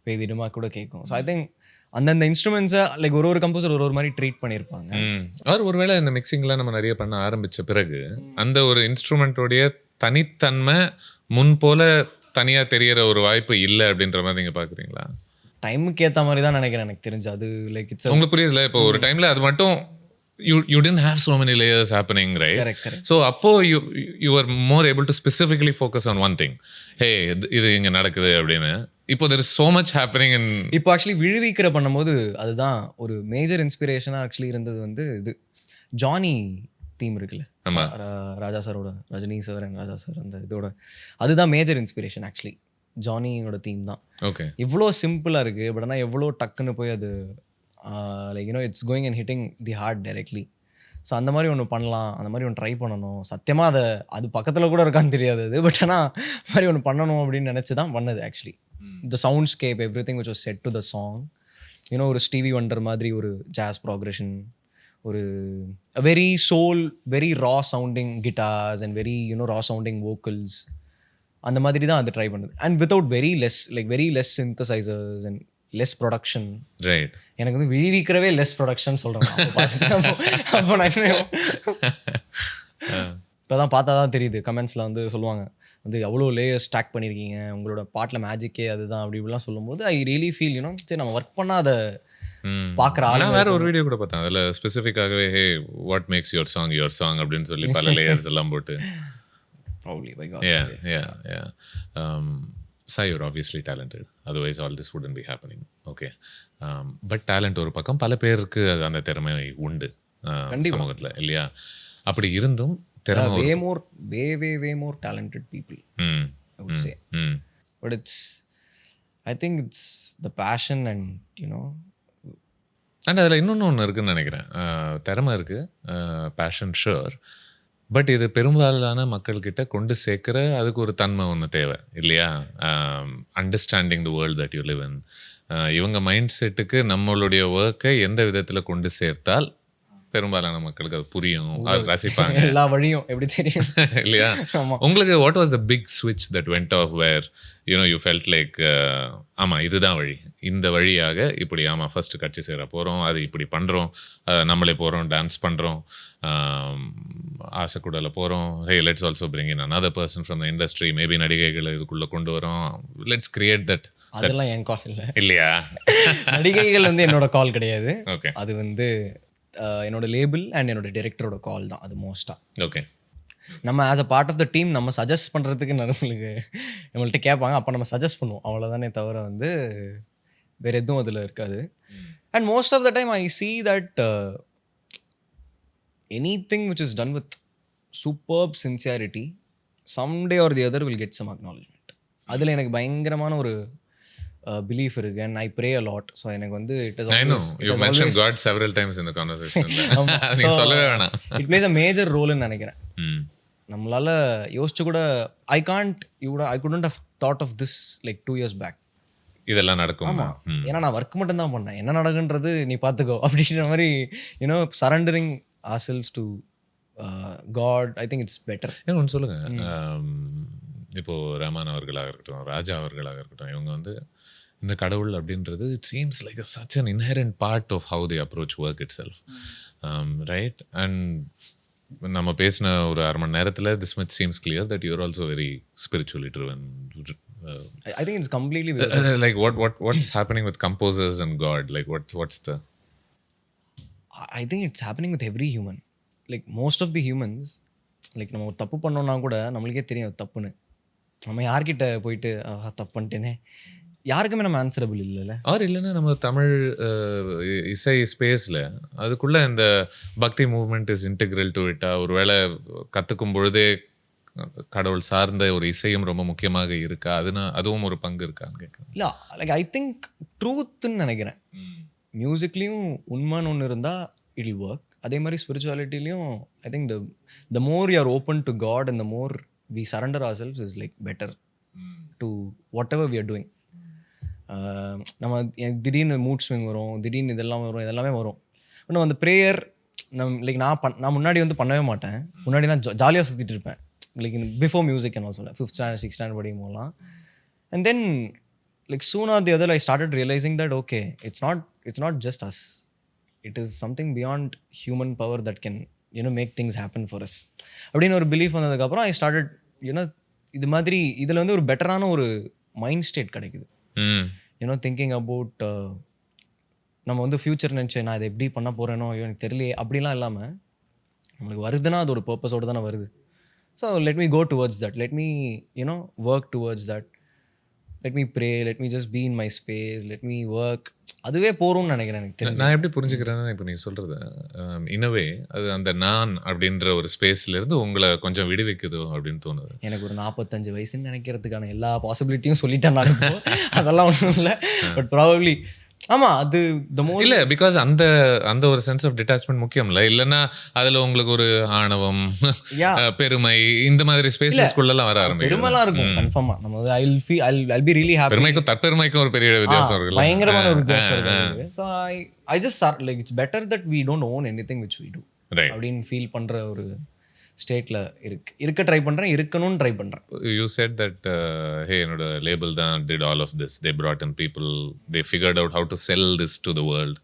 பெய்திடுமா கூட கேட்கும். ஸோ ஐ திங்க் அந்தந்த இன்ஸ்ட்ருமெண்ட்ஸை லைக் ஒரு கம்போசர் ஒரு மாதிரி ட்ரீட் பண்ணியிருப்பாங்க. அவர் ஒருவேளை இந்த மிக்சிங்லாம் நம்ம நிறைய பண்ண ஆரம்பித்த பிறகு அந்த ஒரு இன்ஸ்ட்ருமெண்ட்டோடைய தனித்தன்மை முன் போல தனியாக தெரியற ஒரு வாய்ப்பு இல்லை அப்படின்ற மாதிரி நீங்கள் பார்க்குறீங்களா? டைமுக்கு ஏற்ற மாதிரி தான் நினைக்கிறேன் எனக்கு தெரிஞ்சு. அது லைக் இட்ஸ் உங்களுக்கு புரியுதுல, இப்போ ஒரு டைமில் அது மட்டும் you didn't have so many layers happening, right? Correct. So appo you were more able to specifically focus on one thing. Hey இது இங்க நடக்குது அப்படினு. இப்போ there is so much happening in இப்போ ஆக்சுவலி விழுவிக்கிற பண்ணும்போது அதுதான் ஒரு மேஜர் இன்ஸ்பிரேஷனாக ஆக்சுவலி இருந்தது. வந்து இது ஜானி தீம் இருக்குல்ல, ராஜா சாரோட, Rajini sir and Raja sir அந்த இதோட அதுதான் மேஜர் இன்ஸ்பிரேஷன் ஆக்சுவலி. ஜானியோட தீம் தான். ஓகே, இவ்வளோ சிம்பிளாக இருக்குது, பட் ஆனால் எவ்வளோ டக்குன்னு போய் அது like you know it's going and hitting the heart directly. So அந்த மாதிரி ஒன்று பண்ணலாம், அந்த மாதிரி ஒன்று ட்ரை பண்ணணும். சத்தியமாக அது பக்கத்தில் கூட இருக்கான்னு தெரியாது அது, பட் ஆனால் மாதிரி ஒன்று பண்ணணும் அப்படின்னு நினச்சி தான் பண்ணது actually. The soundscape everything which was set to the song. You know ஒரு ஸ்டீவி வண்டர் மாதிரி ஒரு ஜாஸ் ப்ராக்ரெஷன், ஒரு very soul, very raw sounding guitars and very you know raw sounding vocals, அந்த மாதிரி தான் அது ட்ரை பண்ணுது. And without very less synthesizers and less production. Right. எனக்கு வந்து விழிவிக்கிறவே லெஸ் ப்ரொடக்ஷன் சொல்கிறேன். அப்போ நான் இப்போ தான் பார்த்தா தான் தெரியுது, கமெண்ட்ஸில் வந்து சொல்லுவாங்க வந்து எவ்வளோ லேயர் ஸ்டாக் பண்ணியிருக்கீங்க, உங்களோட பாட்டில் மேஜிக்கே அதுதான் அப்படி இப்படிலாம் சொல்லும்போது ஐ ரியலி ஃபீல் யூனோ சரி நம்ம ஒர்க் பண்ணால் அதை பார்க்குற ஆள். வேற ஒரு வீடியோ கூட பார்த்தேன், அதில் ஸ்பெசிஃபிக்காகவே ஹே வாட் மேக்ஸ் யுவர் சாங் அப்படின்னு சொல்லி பல லேயர்ஸ் எல்லாம் போட்டு. Probably by God. Yeah. Sai, you're obviously talented. Otherwise, all this wouldn't be happening. Okay. But talent ஒரு பக்கம், பல பேருக்கு அந்த திறமை உண்டு சமூகத்தில் இல்லையா? அப்படி இருந்தும் திறமை way more talented people, I would say. But I think it's the passion and you know. And அதில் இன்னொன்று இருக்குன்னு நினைக்கிறேன். திறமை இருக்குது, பேஷன் ஷுர். பட் இது பெரும்பாலான மக்கள்கிட்ட கொண்டு சேர்க்குற அதுக்கு ஒரு தன்மை ஒன்று தேவை இல்லையா? Understanding the world that you live in. இவங்க மைண்ட் செட்டுக்கு நம்மளுடைய ஒர்க்கை எந்த விதத்தில் கொண்டு சேர்த்தால் பெரும்பாலான மக்களுக்கு அது புரியும், அது ரசிப்பாங்க. எல்லா வழியும் எப்படி தெரியும் இல்லையா? உங்களுக்கு வாட் வாஸ் த பிக் ஸ்விட்ச் that went off where you felt like ஆமாம் இதுதான் வழி, இந்த வழியாக இப்படி ஆமாம் ஃபர்ஸ்ட் கட்சி சேர போகிறோம், அது இப்படி பண்ணுறோம், நம்மளே போகிறோம், டான்ஸ் பண்ணுறோம், ஆசைக்கூடல போகிறோம், hey let's also bring in another person from the industry, maybe நடிகைகளை இதுக்குள்ளே கொண்டு வரோம், லெட்ஸ் கிரியேட் தட். அதெல்லாம் என் கால் இல்லை இல்லையா? நடிகைகள் வந்து என்னோட கால் கிடையாது. ஓகே, அது வந்து என்னோட லேபிள் அண்ட் என்னோட டைரக்டரோட கால் தான் அது மோஸ்ட்டாக. ஓகே. நம்ம as a part of the team நம்ம சஜஸ்ட் பண்ணுறதுக்கு நம்மள்ட்ட கேட்பாங்க, அப்போ நம்ம சஜஸ்ட் பண்ணுவோம், அவ்வளோதானே தவிர வந்து வேறு எதுவும் அதில் இருக்காது. And most of the time I see that anything which is done with superb sincerity someday or the other will get some acknowledgement. அதில் எனக்கு பயங்கரமான ஒரு பிலீஃப் இருக்கு and I pray a lot. So எனக்கு வந்து I know you mentioned God several times in the conversation. நீ சொல்லவே வேணாம். இட் பிளேஸ் அ மேஜர் ரோல்னு நினைக்கிறேன். ம். நம்மளால யோசிச்சு கூட ஐ couldn't have thought of this like 2 years back. இதெல்லாம் நடக்கும். ஆமாம், ஏன்னா நான் ஒர்க் மட்டும் தான் பண்ணேன், என்ன நடக்குன்றது நீ பார்த்துக்கோ அப்படின்ற மாதிரி you know surrendering ourselves to God. I think it's better. ஒன்று சொல்லுங்க, இப்போ ரஹ்மான் அவர்களாக இருக்கட்டும், ராஜா அவர்களாக இருக்கட்டும், இவங்க வந்து இந்த கடவுள் அப்படின்றது it seems like such an inherent part of how they approach work itself, right? And நம்ம பேசின ஒரு 1/2 மணி நேரத்தில் this much seems clear that you're also very spiritually driven. I think it's completely like what's happening with composers and God? Like what's the I think it's happening with every human. Like most of the humans, like நம்ம ஒரு தப்பு பண்ணோம்னா கூட நம்மளுக்கே தெரியும் அது தப்புன்னு. நம்ம யார்கிட்ட போயிட்டு தப்பு பண்ணிட்டேனே, யாருக்குமே நம்ம ஆன்சரபிள் இல்லைல்ல. ஆர் இல்லைன்னா நம்ம தமிழ் இசை ஸ்பேஸில் அதுக்குள்ளே இந்த பக்தி மூவ்மெண்ட் இஸ் இன்டெக்ரல் டு இட்டா, ஒரு வேளை கற்றுக்கும் பொழுதே கடவுள் சார்ந்த ஒரு இசையும் ரொம்ப முக்கியமாக இருக்கா, அதுவும் ஒரு பங்கு இருக்கான்னு கேட்குறேன். இல்லை, லைக் ஐ திங்க் ட்ரூத்துன்னு நினைக்கிறேன். மியூசிக்லேயும் உண்மைன்னு ஒன்று இருந்தால் இட் வில் ஒர்க். அதே மாதிரி ஸ்பிரிச்சுவாலிட்டிலையும் I think the more you are open to God and the more we surrender ourselves is like better to whatever we are doing. நம்ம திடீர்னு mood swing வரும், திடீர்னு இதெல்லாம் வரும், இதெல்லாமே வரும். இன்னும் அந்த ப்ரேயர் நான் முன்னாடி வந்து பண்ணவே மாட்டேன். முன்னாடி நான் ஜாலியாக சுற்றிட்டு இருப்பேன், லைக் பிஃபோர் மியூசிக் என்ன சொல்ல 5th standard 6th standard படிக்கும் போகலாம். And then like sooner or the other I started realizing that okay, it's not just us, it is something beyond human power that can make things happen for us அப்படின்னு ஒரு belief வந்ததுக்கு அப்புறம் I started இது மாதிரி இதில் வந்து ஒரு பெட்டரான ஒரு மைண்ட் ஸ்டேட் கிடைக்குது. திங்கிங் அபவுட் நம்ம வந்து ஃப்யூச்சர் நினச்சி நான் இதை எப்படி பண்ண போகிறேனோ எனக்கு தெரியலையே அப்படிலாம் இல்லாமல் நம்மளுக்கு வருதுன்னா அது ஒரு பர்பஸோடு தானே வருது. So let me go towards that, let me work towards that, let me pray, let me just be in my space, let me work. அதுவே போறோம்னு நினைக்கிறேன். எனக்கு தெரிஞ்சு நான் எப்படி புரிஞ்சுக்கிறேன்னா, இப்போ நீங்கள் சொல்கிறது இனவே அது அந்த நான் அப்படின்ற ஒரு ஸ்பேஸ்லேருந்து உங்களை கொஞ்சம் விடுவிக்குதோ அப்படின்னு தோணுது. எனக்கு ஒரு 45 வயசுன்னு நினைக்கிறதுக்கான எல்லா பாசிபிலிட்டியும் சொல்லிட்டேன் நான். அதெல்லாம் ஒன்றும் இல்லை, பட் ப்ராபப்ளி ஆமாம் அது இல்லை, பிகாஸ் அந்த ஒரு சென்ஸ் ஆஃப் டிட்டாச்மெண்ட் முக்கியம் இல்லை. இல்லைன்னா அதில் உங்களுக்கு ஒரு ஆணவம், பெருமை, இந்த மாதிரி ஸ்பேசஸ்குள்ளெல்லாம் வர ஆரம்பிக்கும். பெருமைலாம் இருக்கும் கன்ஃபார்மாக. நம்ம I'll be really happy. பெருமைக்கும் தற்பெருமைக்கும் ஒரு பெரிய வித்தியாசம் இருக்குல்ல, பயங்கரமான ஒரு வித்தியாசம் இருக்கு. So I just like it's better that we don't own anything which we do அப்படின்னு ஃபீல் பண்ணுற ஒரு ஸ்டேட்டில் இருக்க ட்ரை பண்ணுறேன், இருக்கணும்னு ட்ரை பண்ணுறேன். யூ செட் தட் ஹே என்னோட லேபிள் தான் did all of this, they brought in people, they figured out how to sell this to the world.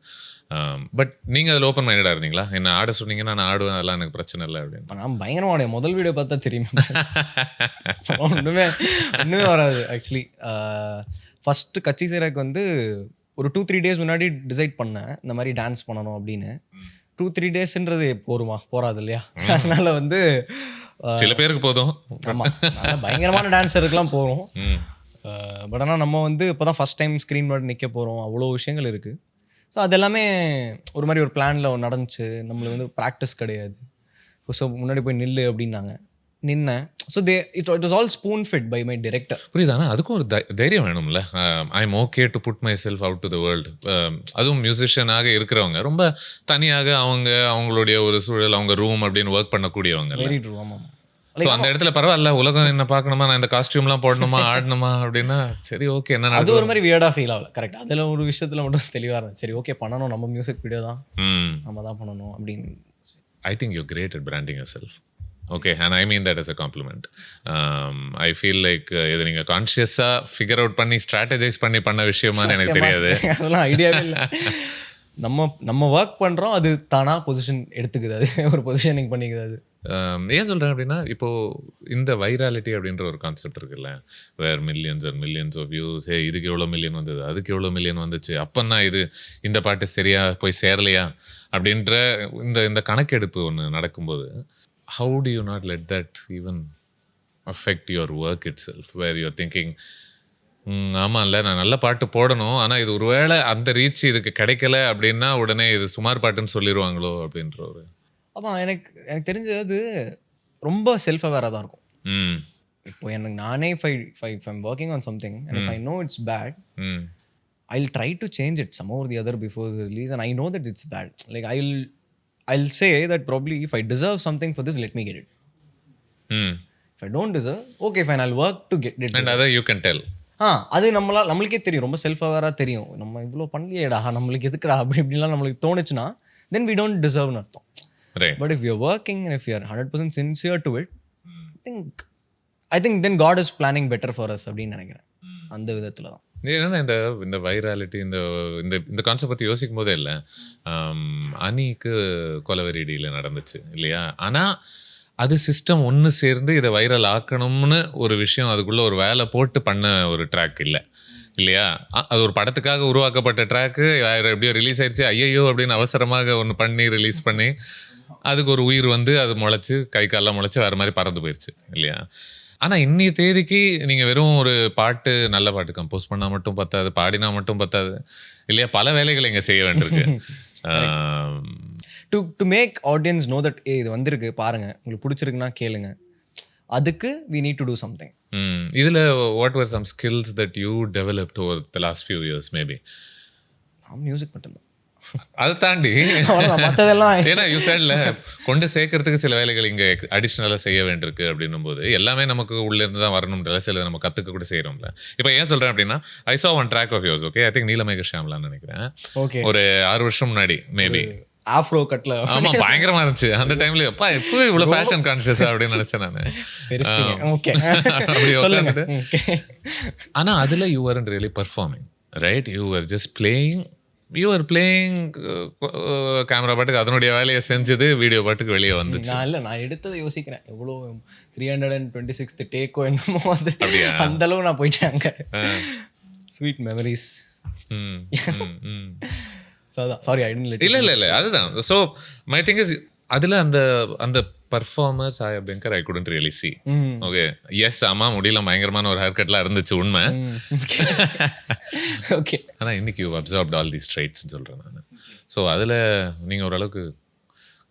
But நீங்கள் அதில் ஓப்பன் மைண்டடாக இருந்தீங்களா? என்ன ஆட சொன்னீங்கன்னா நான் ஆடுவேன், அதெல்லாம் எனக்கு பிரச்சனை இல்லை அப்படின்னு. நான் பயங்கரமான முதல் வீடியோ பார்த்தா தெரியுமா, ஒன்றுமே வராது. ஆக்சுவலி ஃபஸ்ட்டு கட்சி சேரக்கு வந்து ஒரு 2-3 days முன்னாடி டிசைட் பண்ணேன் இந்த மாதிரி டான்ஸ் பண்ணணும் அப்படின்னு. 2-3 daysன்றது போராது இல்லையா? அதனால வந்து சில பேருக்கு போதும். ஆமாம், பயங்கரமான டான்ஸருக்குலாம் போகிறோம். பட் ஆனால் நம்ம வந்து இப்போ தான் ஃபஸ்ட் டைம் ஸ்க்ரீன் முன்னாடி நிற்க போகிறோம், அவ்வளோ விஷயங்கள் இருக்குது. ஸோ அது எல்லாமே ஒரு மாதிரி ஒரு பிளானில் நடந்துச்சு. நம்மளுக்கு வந்து ப்ராக்டிஸ் கிடையாது. ஸோ முன்னாடி போய் நில்லு அப்படின்னாங்க, நின்னேன். So it was all spoon fed by my director. புரியுதானா? அதுக்கும் ஒரு தைரியம் வேணும்ல. I am okay to put myself out to the world. அதுவும் மியூசிஷியனாக இருக்கிறவங்க ரொம்ப தனியாக அவங்களுடைய ஒரு சூழல், அவங்க ரூம் அப்படின்னு ஒர்க் பண்ணக்கூடியவங்க. Very true. ஆமாம். ஸோ அந்த இடத்துல பரவாயில்ல, உலகம் என்ன பார்க்கணுமா, நான் இந்த காஸ்டியூம்லாம் போடணுமா, ஆடணுமா அப்படின்னா சரி ஓகே. என்ன அது ஒரு மாதிரி வியர்டாக ஃபீல் ஆகல. கரெக்ட். அதில் ஒரு விஷயத்தில் மட்டும் தெளிவாக இருந்தது. சரி ஓகே பண்ணணும், நம்ம மியூசிக் வீடியோ தான், நம்ம தான் பண்ணணும் அப்படின்னு. I think you great at branding yourself. Okay, and I mean that is a compliment. I feel like இது நீங்கள் கான்ஷியஸாக ஃபிகர் அவுட் பண்ணி ஸ்ட்ராட்டஜைஸ் பண்ண விஷயமானு எனக்கு தெரியாது. அதெல்லாம் ஐடியாவே இல்லை. நம்ம ஒர்க் பண்ணுறோம், அது தானாக பொசிஷன் எடுத்துக்குது, அது ஒரு பொசிஷனிங் பண்ணிக்குது. அது ஏன் சொல்கிறேன் அப்படின்னா, இப்போது இந்த வைராலிட்டி அப்படின்ற ஒரு கான்செப்ட் இருக்குல்ல, where millions and millions of views, இதுக்கு எவ்வளோ மில்லியன் வந்தது, அதுக்கு எவ்வளோ மில்லியன் வந்துச்சு, அப்போன்னா இந்த பாட்டு சரியா போய் சேரலையா அப்படின்ற இந்த இந்த கணக்கெடுப்பு ஒன்று நடக்கும்போது, how do you not let that even affect your work itself, where you're thinking ஆமாம்ல நான் நல்ல பாட்டு போடணும், ஆனால் இது ஒருவேளை அந்த ரீச் இதுக்கு கிடைக்கல அப்படின்னா உடனே இது சுமார் பாட்டுன்னு சொல்லிடுவாங்களோ அப்படின்ற ஒரு ஆமாம், எனக்கு எனக்கு தெரிஞ்சது ரொம்ப செல்ஃப் அவேராக தான் இருக்கும். ம் இப்போ எனக்கு நானே if I'm working on something and if I know it's bad, ம் I'll try to change it somehow or the other before the release, and I know that it's bad. Like I'll say that probably if I deserve something for this, let me get it. ம் If I don't deserve, okay fine, I'll work to get it. And அதை you can tell. அது நம்மளுக்கே தெரியும், ரொம்ப self அவேராக தெரியும். நம்ம இவ்வளோ பண்ணலையேடா, நம்மளுக்கு எதுக்குடா அப்படி இப்படிலாம் நம்மளுக்கு தோணுச்சுன்னா then we don't deserveன்னு அர்த்தம். Right. But if you're working and if you're 100% sincere to it, I think then God is planning better for us அப்படின்னு நினைக்கிறேன். அந்த விதத்தில் தான். ஏன்னா இந்த இந்த வைராலிட்டி இந்த இந்த இந்த கான்செப்ட் பற்றி யோசிக்கும் போதே இல்லை, அணிக்கு கொலவெறிடியில் நடந்துச்சு இல்லையா, ஆனால் அது சிஸ்டம் ஒன்று சேர்ந்து இதை வைரல் ஆக்கணும்னு ஒரு விஷயம் அதுக்குள்ளே ஒரு வேலை போட்டு பண்ண ஒரு ட்ராக் இல்லை இல்லையா. அது ஒரு படத்துக்காக உருவாக்கப்பட்ட ட்ராக்கு, வேறு எப்படியோ ரிலீஸ் ஆயிடுச்சு, ஐயையோ அப்படின்னு அவசரமாக ஒன்று பண்ணி ரிலீஸ் பண்ணி அதுக்கு ஒரு உயிர் வந்து அது முளைச்சி கை காலெலாம் முளைச்சி வேறு மாதிரி பறந்து போயிடுச்சு இல்லையா. ஆனால் இன்னி தேதிக்கு நீங்கள் வெறும் ஒரு பாட்டு, நல்ல பாட்டு கம்போஸ் பண்ணால் மட்டும் பத்தாது, பாடினா மட்டும் பத்தாது இல்லையா, பல வேலைகளை இங்கே செய்ய வேண்டியிருக்கு. To make audience know that இது வந்திருக்கு பாருங்க, உங்களுக்கு பிடிச்சிருக்குன்னா கேளுங்க, அதுக்கு we need to do something. இதில் what were some skills that you developed over the last few years maybe? நான் மியூசிக் மட்டும்தான், அதை தாண்டி மற்றதெல்லாம் ஏன்னா யூ சைடில் கொண்டு சேர்க்கறதுக்கு சில வேலைகள் இங்கே அடிஷ்னலாக செய்ய வேண்டியிருக்கு அப்படின்னும் போது எல்லாமே நமக்கு உள்ளேருந்து தான் வரணும்ன்ற சில நம்ம கற்றுக்க கூட செய்கிறோம்ல. இப்போ ஏன் சொல்கிறேன் அப்படின்னா, I saw one track of yours, ஓகே, ஐ திங்க் நீலமேக ஷியாம்லான்னு நினைக்கிறேன், ஓகே, ஒரு 6 வருஷம் முன்னாடி மேபி. ஆஃப்ரோ கட்ல ஆமா பயங்கரமா இருந்துச்சு அந்த டைம்ல. அப்பா இப்போ இவ்வளவு ஃபேஷன் கான்ஷியஸ் அப்படின்னு நினைச்சேன் நான். ஓகே அப்படி சொல்லுங்க. உட்காந்துட்டு ஆனா அதுல you weren't really performing, right? You were just playing. You were playing camera பாட்டுக்கு அதனுடைய வேலையை செஞ்சது, வீடியோ பாட்டுக்கு வெளியே வந்துச்சு. நான் எடுத்ததை யோசிக்கிறேன், எவ்வளோ 326th டேக்கோ என்னமோ, அது அப்படியா? அந்த அளவு நான் போயிட்டேன் அங்கே. Sweet memories. Sorry I tend let. இல்லை அதுதான். ஸோ மை திங் இஸ் அதில் அந்த அந்த performer Sai Abhyankar I couldn't really see. Okay yes ஆமாம் முடியல, பயங்கரமான ஒரு ஹேர் கட்லாம் இருந்துச்சு உண்மை. ஓகே ஆனால் இன்னைக்கு யூ அப்சர்வ்ட் ஆல் தீஸ் ட்ரைட்ஸ்ன்னு சொல்கிறேன் நான். ஸோ அதில் நீங்கள் ஓரளவுக்கு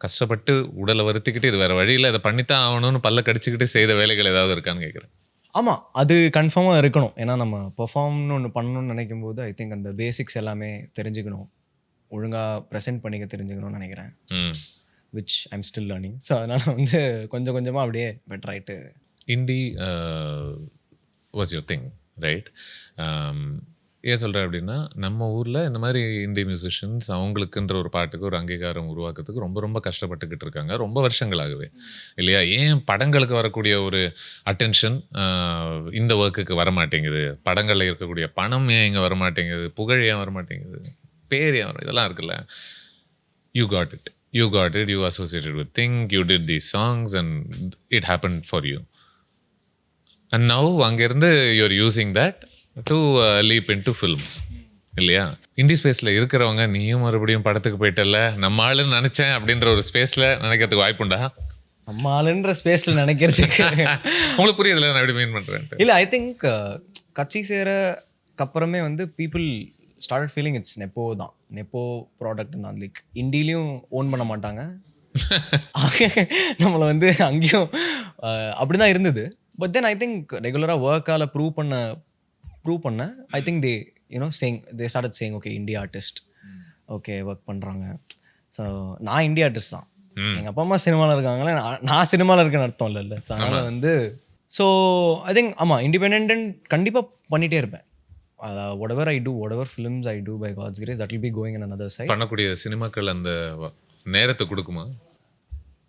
கஷ்டப்பட்டு உடலை வருத்திக்கிட்டு இது வேறு வழியில் இதை பண்ணித்தான் ஆகணும்னு பல்ல கடிச்சிக்கிட்டு செய்த வேலைகள் ஏதாவது இருக்கான்னு கேட்குறேன். ஆமாம், அது கன்ஃபார்மாக இருக்கணும். ஏன்னா நம்ம பெர்ஃபார்ம்னு ஒன்று பண்ணணும்னு நினைக்கும் போது ஐ திங்க் அந்த பேசிக்ஸ் எல்லாமே தெரிஞ்சுக்கணும், ஒழுங்காக ப்ரெசென்ட் பண்ணிக்க தெரிஞ்சுக்கணும்னு நினைக்கிறேன். which I'm still learning. So அதனால் வந்து கொஞ்சம் கொஞ்சமாக அப்படியே பெட்டர் ஆகிட்டு. Indie was your thing, right? ஏன் சொல்கிறேன் அப்படின்னா, நம்ம ஊரில் இந்த மாதிரி இந்தி மியூசிஷியன்ஸ் அவங்களுக்குன்ற ஒரு பாட்டுக்கு ஒரு அங்கீகாரம் உருவாக்குறதுக்கு ரொம்ப ரொம்ப கஷ்டப்பட்டுக்கிட்டு இருக்காங்க ரொம்ப வருஷங்களாகவே இல்லையா. ஏன் படங்களுக்கு வரக்கூடிய ஒரு அட்டென்ஷன் இந்த ஒர்க்குக்கு வரமாட்டேங்குது, படங்களில் இருக்கக்கூடிய பணம் ஏன் இங்கே வரமாட்டேங்குது, புகழ் ஏன் வரமாட்டேங்குது, பேர் ஏன் வரும், இதெல்லாம் இருக்குல்ல. You got it, you associated with Think, you did these songs and it happened for you. And now அங்கேருந்து you're using that to leap into films இல்லையா. இண்டி ஸ்பேஸில் இருக்கிறவங்க நீயும் மறுபடியும் படத்துக்கு போயிட்டல, நம்ம ஆளுன்னு நினச்சேன் அப்படின்ற ஒரு ஸ்பேஸில் நினைக்கிறதுக்கு வாய்ப்புண்டா? நம்ம ஆளுன்ற ஸ்பேஸில் நினைக்கிறதுக்கு உங்களுக்கு புரியுதுல நான் எப்படி மீன் பண்ணுறேன்? இல்லை, ஐ திங்க் கட்சி சேரக்கு அப்புறமே வந்து people start feeling it's nepo தான், நெப்போ ப்ராடக்ட் தான். லைக் இண்டிலையும் ஓன் பண்ண மாட்டாங்க, நம்மளை வந்து அங்கேயும் அப்படி தான் இருந்தது. பட் தென் ஐ திங்க் ரெகுலராக ஒர்க்கால் ப்ரூவ் பண்ண ஐ think they they start saying okay India artist, okay work பண்ணுறாங்க. ஸோ நான் இண்டியா ஆர்டிஸ்ட் தான், எங்கள் அப்பா அம்மா சினிமாவில் இருக்காங்களே, நான் சினிமாவில் இருக்கேன்னு அர்த்தம் இல்லை. ஸோ அதனால் வந்து ஸோ ஐ திங்க் ஆமாம் இண்டிபெண்ட் கண்டிப்பாக பண்ணிகிட்டே இருப்பேன். whatever I do, whatever films I do by God's grace, that will be going in another side. பண்ணக்கூடிய சினிமாக்கள் அந்த நேரத்தை கொடுக்குமா?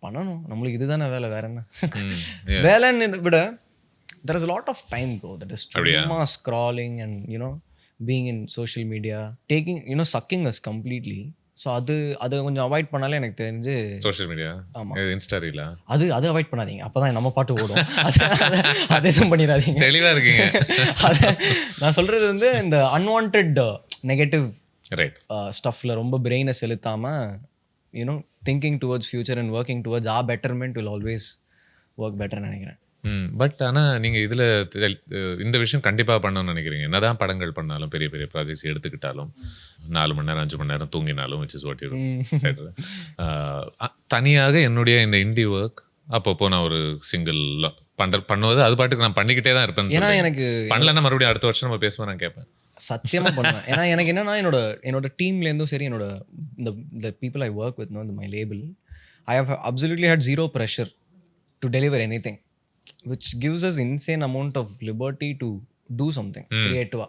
பண்ணணும், நம்மளுக்கு இதுதானே வேலை, வேற என்ன வேலைன்னு விட there is a lot of time bro, that is சும்மா scrolling and being in social media, taking sucking us completely. So அது கொஞ்சம் அவாய்ட் பண்ணாலே எனக்கு தெரிஞ்சு சோஷியல் மீடியா, ஆமாம் இன்ஸ்டா ரீலா? அது அவாய்ட் பண்ணாதீங்க. அப்போ தான் நம்ம பாட்டு ஓடும். அது எதுவும் பண்ணிடாதீங்க. தெளிவா இருக்கீங்க. அது நான் சொல்கிறது வந்து இந்த அன்வான்ட் நெகட்டிவ் ரைட். ஸ்டஃப்பில் ரொம்ப பிரெயினை செலுத்தாமல் you know thinking towards future and working towards our betterment will always work பெட்டர்னு நினைக்கிறேன். பட் ஆனா நீங்க இதுல இந்த விஷயம் கண்டிப்பா பண்ணணும்னு நினைக்கிறீங்க. என்னதான் படங்கள் பண்ணாலும், பெரிய பெரிய ப்ராஜெக்ட்ஸ் எடுத்துக்கிட்டாலும், 4 மணி நேரம் 5 மணி நேரம் தூங்கினாலும், which is what you said. தனியாக என்னுடைய இந்த இண்டி ஒர்க் அப்பப்போ நான் ஒரு சிங்கிள் பண்ணுவது அது பாட்டுக்கு நான் பண்ணிக்கிட்டே தான் இருப்பேன். ஏன்னா எனக்கு பண்ணலன்னா மறுபடியும் அடுத்த வருஷம் நம்ம பேசுவோம், நான் கேட்பேன். சத்தியமாக பண்ணுவேன். ஏன்னா எனக்கு என்னன்னா என்னோட டீம்லேருந்தும் சரி, என்னோட இந்த people I work with my label, I have absolutely had zero pressure to deliver anything, which gives us insane amount of liberty to do something creative-ஆ.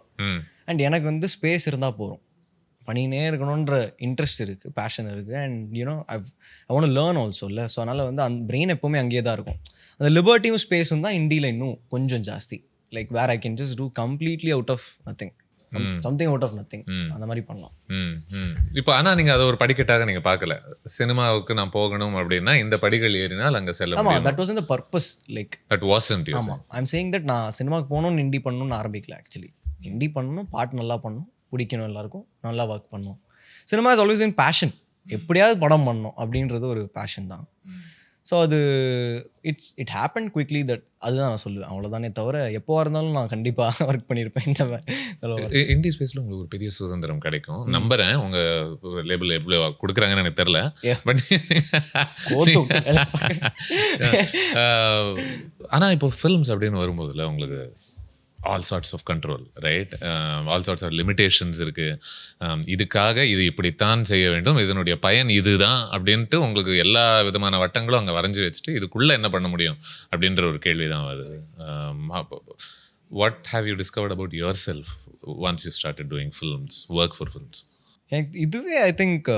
அண்ட் எனக்கு வந்து ஸ்பேஸ் இருந்தால் போகிறோம், பண்ணினே இருக்கணுன்ற இன்ட்ரெஸ்ட் இருக்குது, பேஷன் இருக்குது. And you know I want to learn also இல்லை. ஸோ அதனால் வந்து அந்த பிரெயின் எப்போவுமே அங்கேயே தான் இருக்கும். அந்த லிபர்ட்டியும் ஸ்பேஸும் தான் இண்டியில் இன்னும் கொஞ்சம் ஜாஸ்தி. Like where I can just do completely out of nothing, something out of nothing, அந்த மாதிரி பண்ணலாம். இப்போ ஆனால் நீங்கள் அதை ஒரு படிக்கட்டாக நீங்கள் பார்க்கல. சினிமாவுக்கு நான் போகணும் அப்படின்னா இந்த படிகள் ஏறினால் அங்கே செல்ல முடியும். தட் வாஸ் இந்த பர்பஸ். Like that wasn't. ஆமாம், ஐ எம் சேயிங் தட் நான் சினிமாவுக்கு போகணும்னு இண்டி பண்ணணும்னு ஆரம்பிக்கல. ஆக்சுவலி இண்டி பண்ணணும், பாட்டு நல்லா பண்ணணும், பிடிக்கணும், எல்லாருக்கும் நல்லா ஒர்க் பண்ணணும். Cinema is always in passion. எப்படியாவது படம் பண்ணணும் அப்படின்றது ஒரு பேஷன் தான். ஸோ அது இட் ஹேப்பன் குவிக்லி. தட் அதுதான் நான் சொல்லுவேன், அவ்வளோதானே தவிர எப்போவா இருந்தாலும் நான் கண்டிப்பாக ஒர்க் பண்ணியிருப்பேன். இந்த இண்டி ஸ்பேஸில் உங்களுக்கு ஒரு பெரிய சுதந்திரம் கிடைக்கும் நம்புறேன். உங்கள் லேபிள் எவ்வளோ கொடுக்குறாங்கன்னு எனக்கு தெரில. பட் ஆனால் இப்போ ஃபில்ம்ஸ் அப்படின்னு வரும்போதுல உங்களுக்கு all sorts of control, right? All sorts of limitations இருக்குது. இதுக்காக இது இப்படித்தான் செய்ய வேண்டும், இதனுடைய பயன் இதுதான் அப்படின்ட்டு உங்களுக்கு எல்லா விதமான வட்டங்களும் அங்கே வரைஞ்சி வச்சுட்டு இதுக்குள்ளே என்ன பண்ண முடியும் அப்படின்ற ஒரு கேள்வி தான் வருது. What have you discovered about yourself once you started doing films, work for films? இதுவே ஐ திங்க்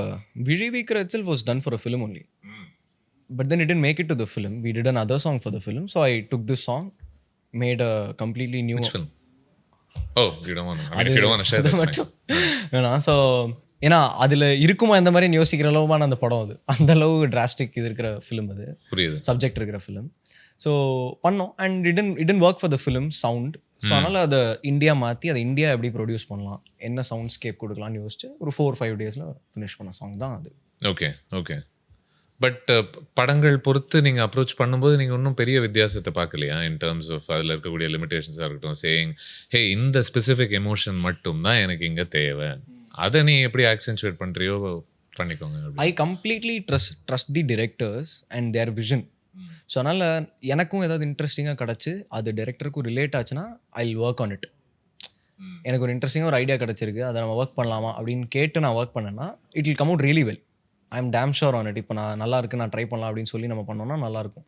விழிவிக்கிற itself was done for a film only. But then it didn't make it to the film. We did another song for the film. So I took this song, made a completely new... Which film? Oh, you don't want to. I mean, if you don't want to share, that's fine. வேணாம். So ஏன்னா அதில் இருக்குமா இந்த மாதிரி யோசிக்கிற அளவுமான அந்த படம், அது அந்த அளவு டிராஸ்டிக் இது இருக்கிற ஃபிலிம், அது புரியுது, சப்ஜெக்ட் இருக்கிற ஃபிலிம். ஸோ பண்ணோம். And it work for the film sound. So அதனால் அதை இந்தியா மாற்றி அதை இந்தியா எப்படி ப்ரொடியூஸ் பண்ணலாம், என்ன சவுண்ட் ஸ்கேப் கொடுக்கலாம்னு யோசிச்சு ஒரு 4-5 டேஸில் ஃபினிஷ் பண்ண சாங் தான் அது. Okay okay. பட் படங்கள் பொறுத்து நீங்கள் அப்ரோச் பண்ணும்போது நீங்கள் இன்னும் பெரிய வித்தியாசத்தை பார்க்கலையா இன் டர்ம்ஸ் ஆஃப் அதில் இருக்கக்கூடிய லிமிடேஷன்ஸாக இருக்கட்டும், சேயிங் ஹே இந்த ஸ்பெசிஃபிக் எமோஷன் மட்டும் தான் எனக்கு இங்கே தேவை, அதை நீ எப்படி ஆக்சென்ச்சுவேட் பண்ணுறியோ பண்ணிக்கோங்க. I completely trust the directors and their vision. So அதனால் எனக்கும் ஏதாவது இன்ட்ரெஸ்டிங்காக கிடச்சி அது டிரெக்டருக்கும் ரிலேட் ஆச்சுன்னா I will work on it. எனக்கு ஒரு இன்ட்ரெஸ்டிங்காக ஒரு ஐடியா கிடச்சிருக்கு, அதை நம்ம ஒர்க் பண்ணலாமா அப்படின்னு கேட்டு நான் ஒர்க் பண்ணேன்னா it will come out really well. I am damn sure on it. இப்போ நான் நல்லா இருக்கு, நான் ட்ரை பண்ணலாம் அப்படின்னு சொல்லி நம்ம பண்ணோம்னா நல்லாயிருக்கும்.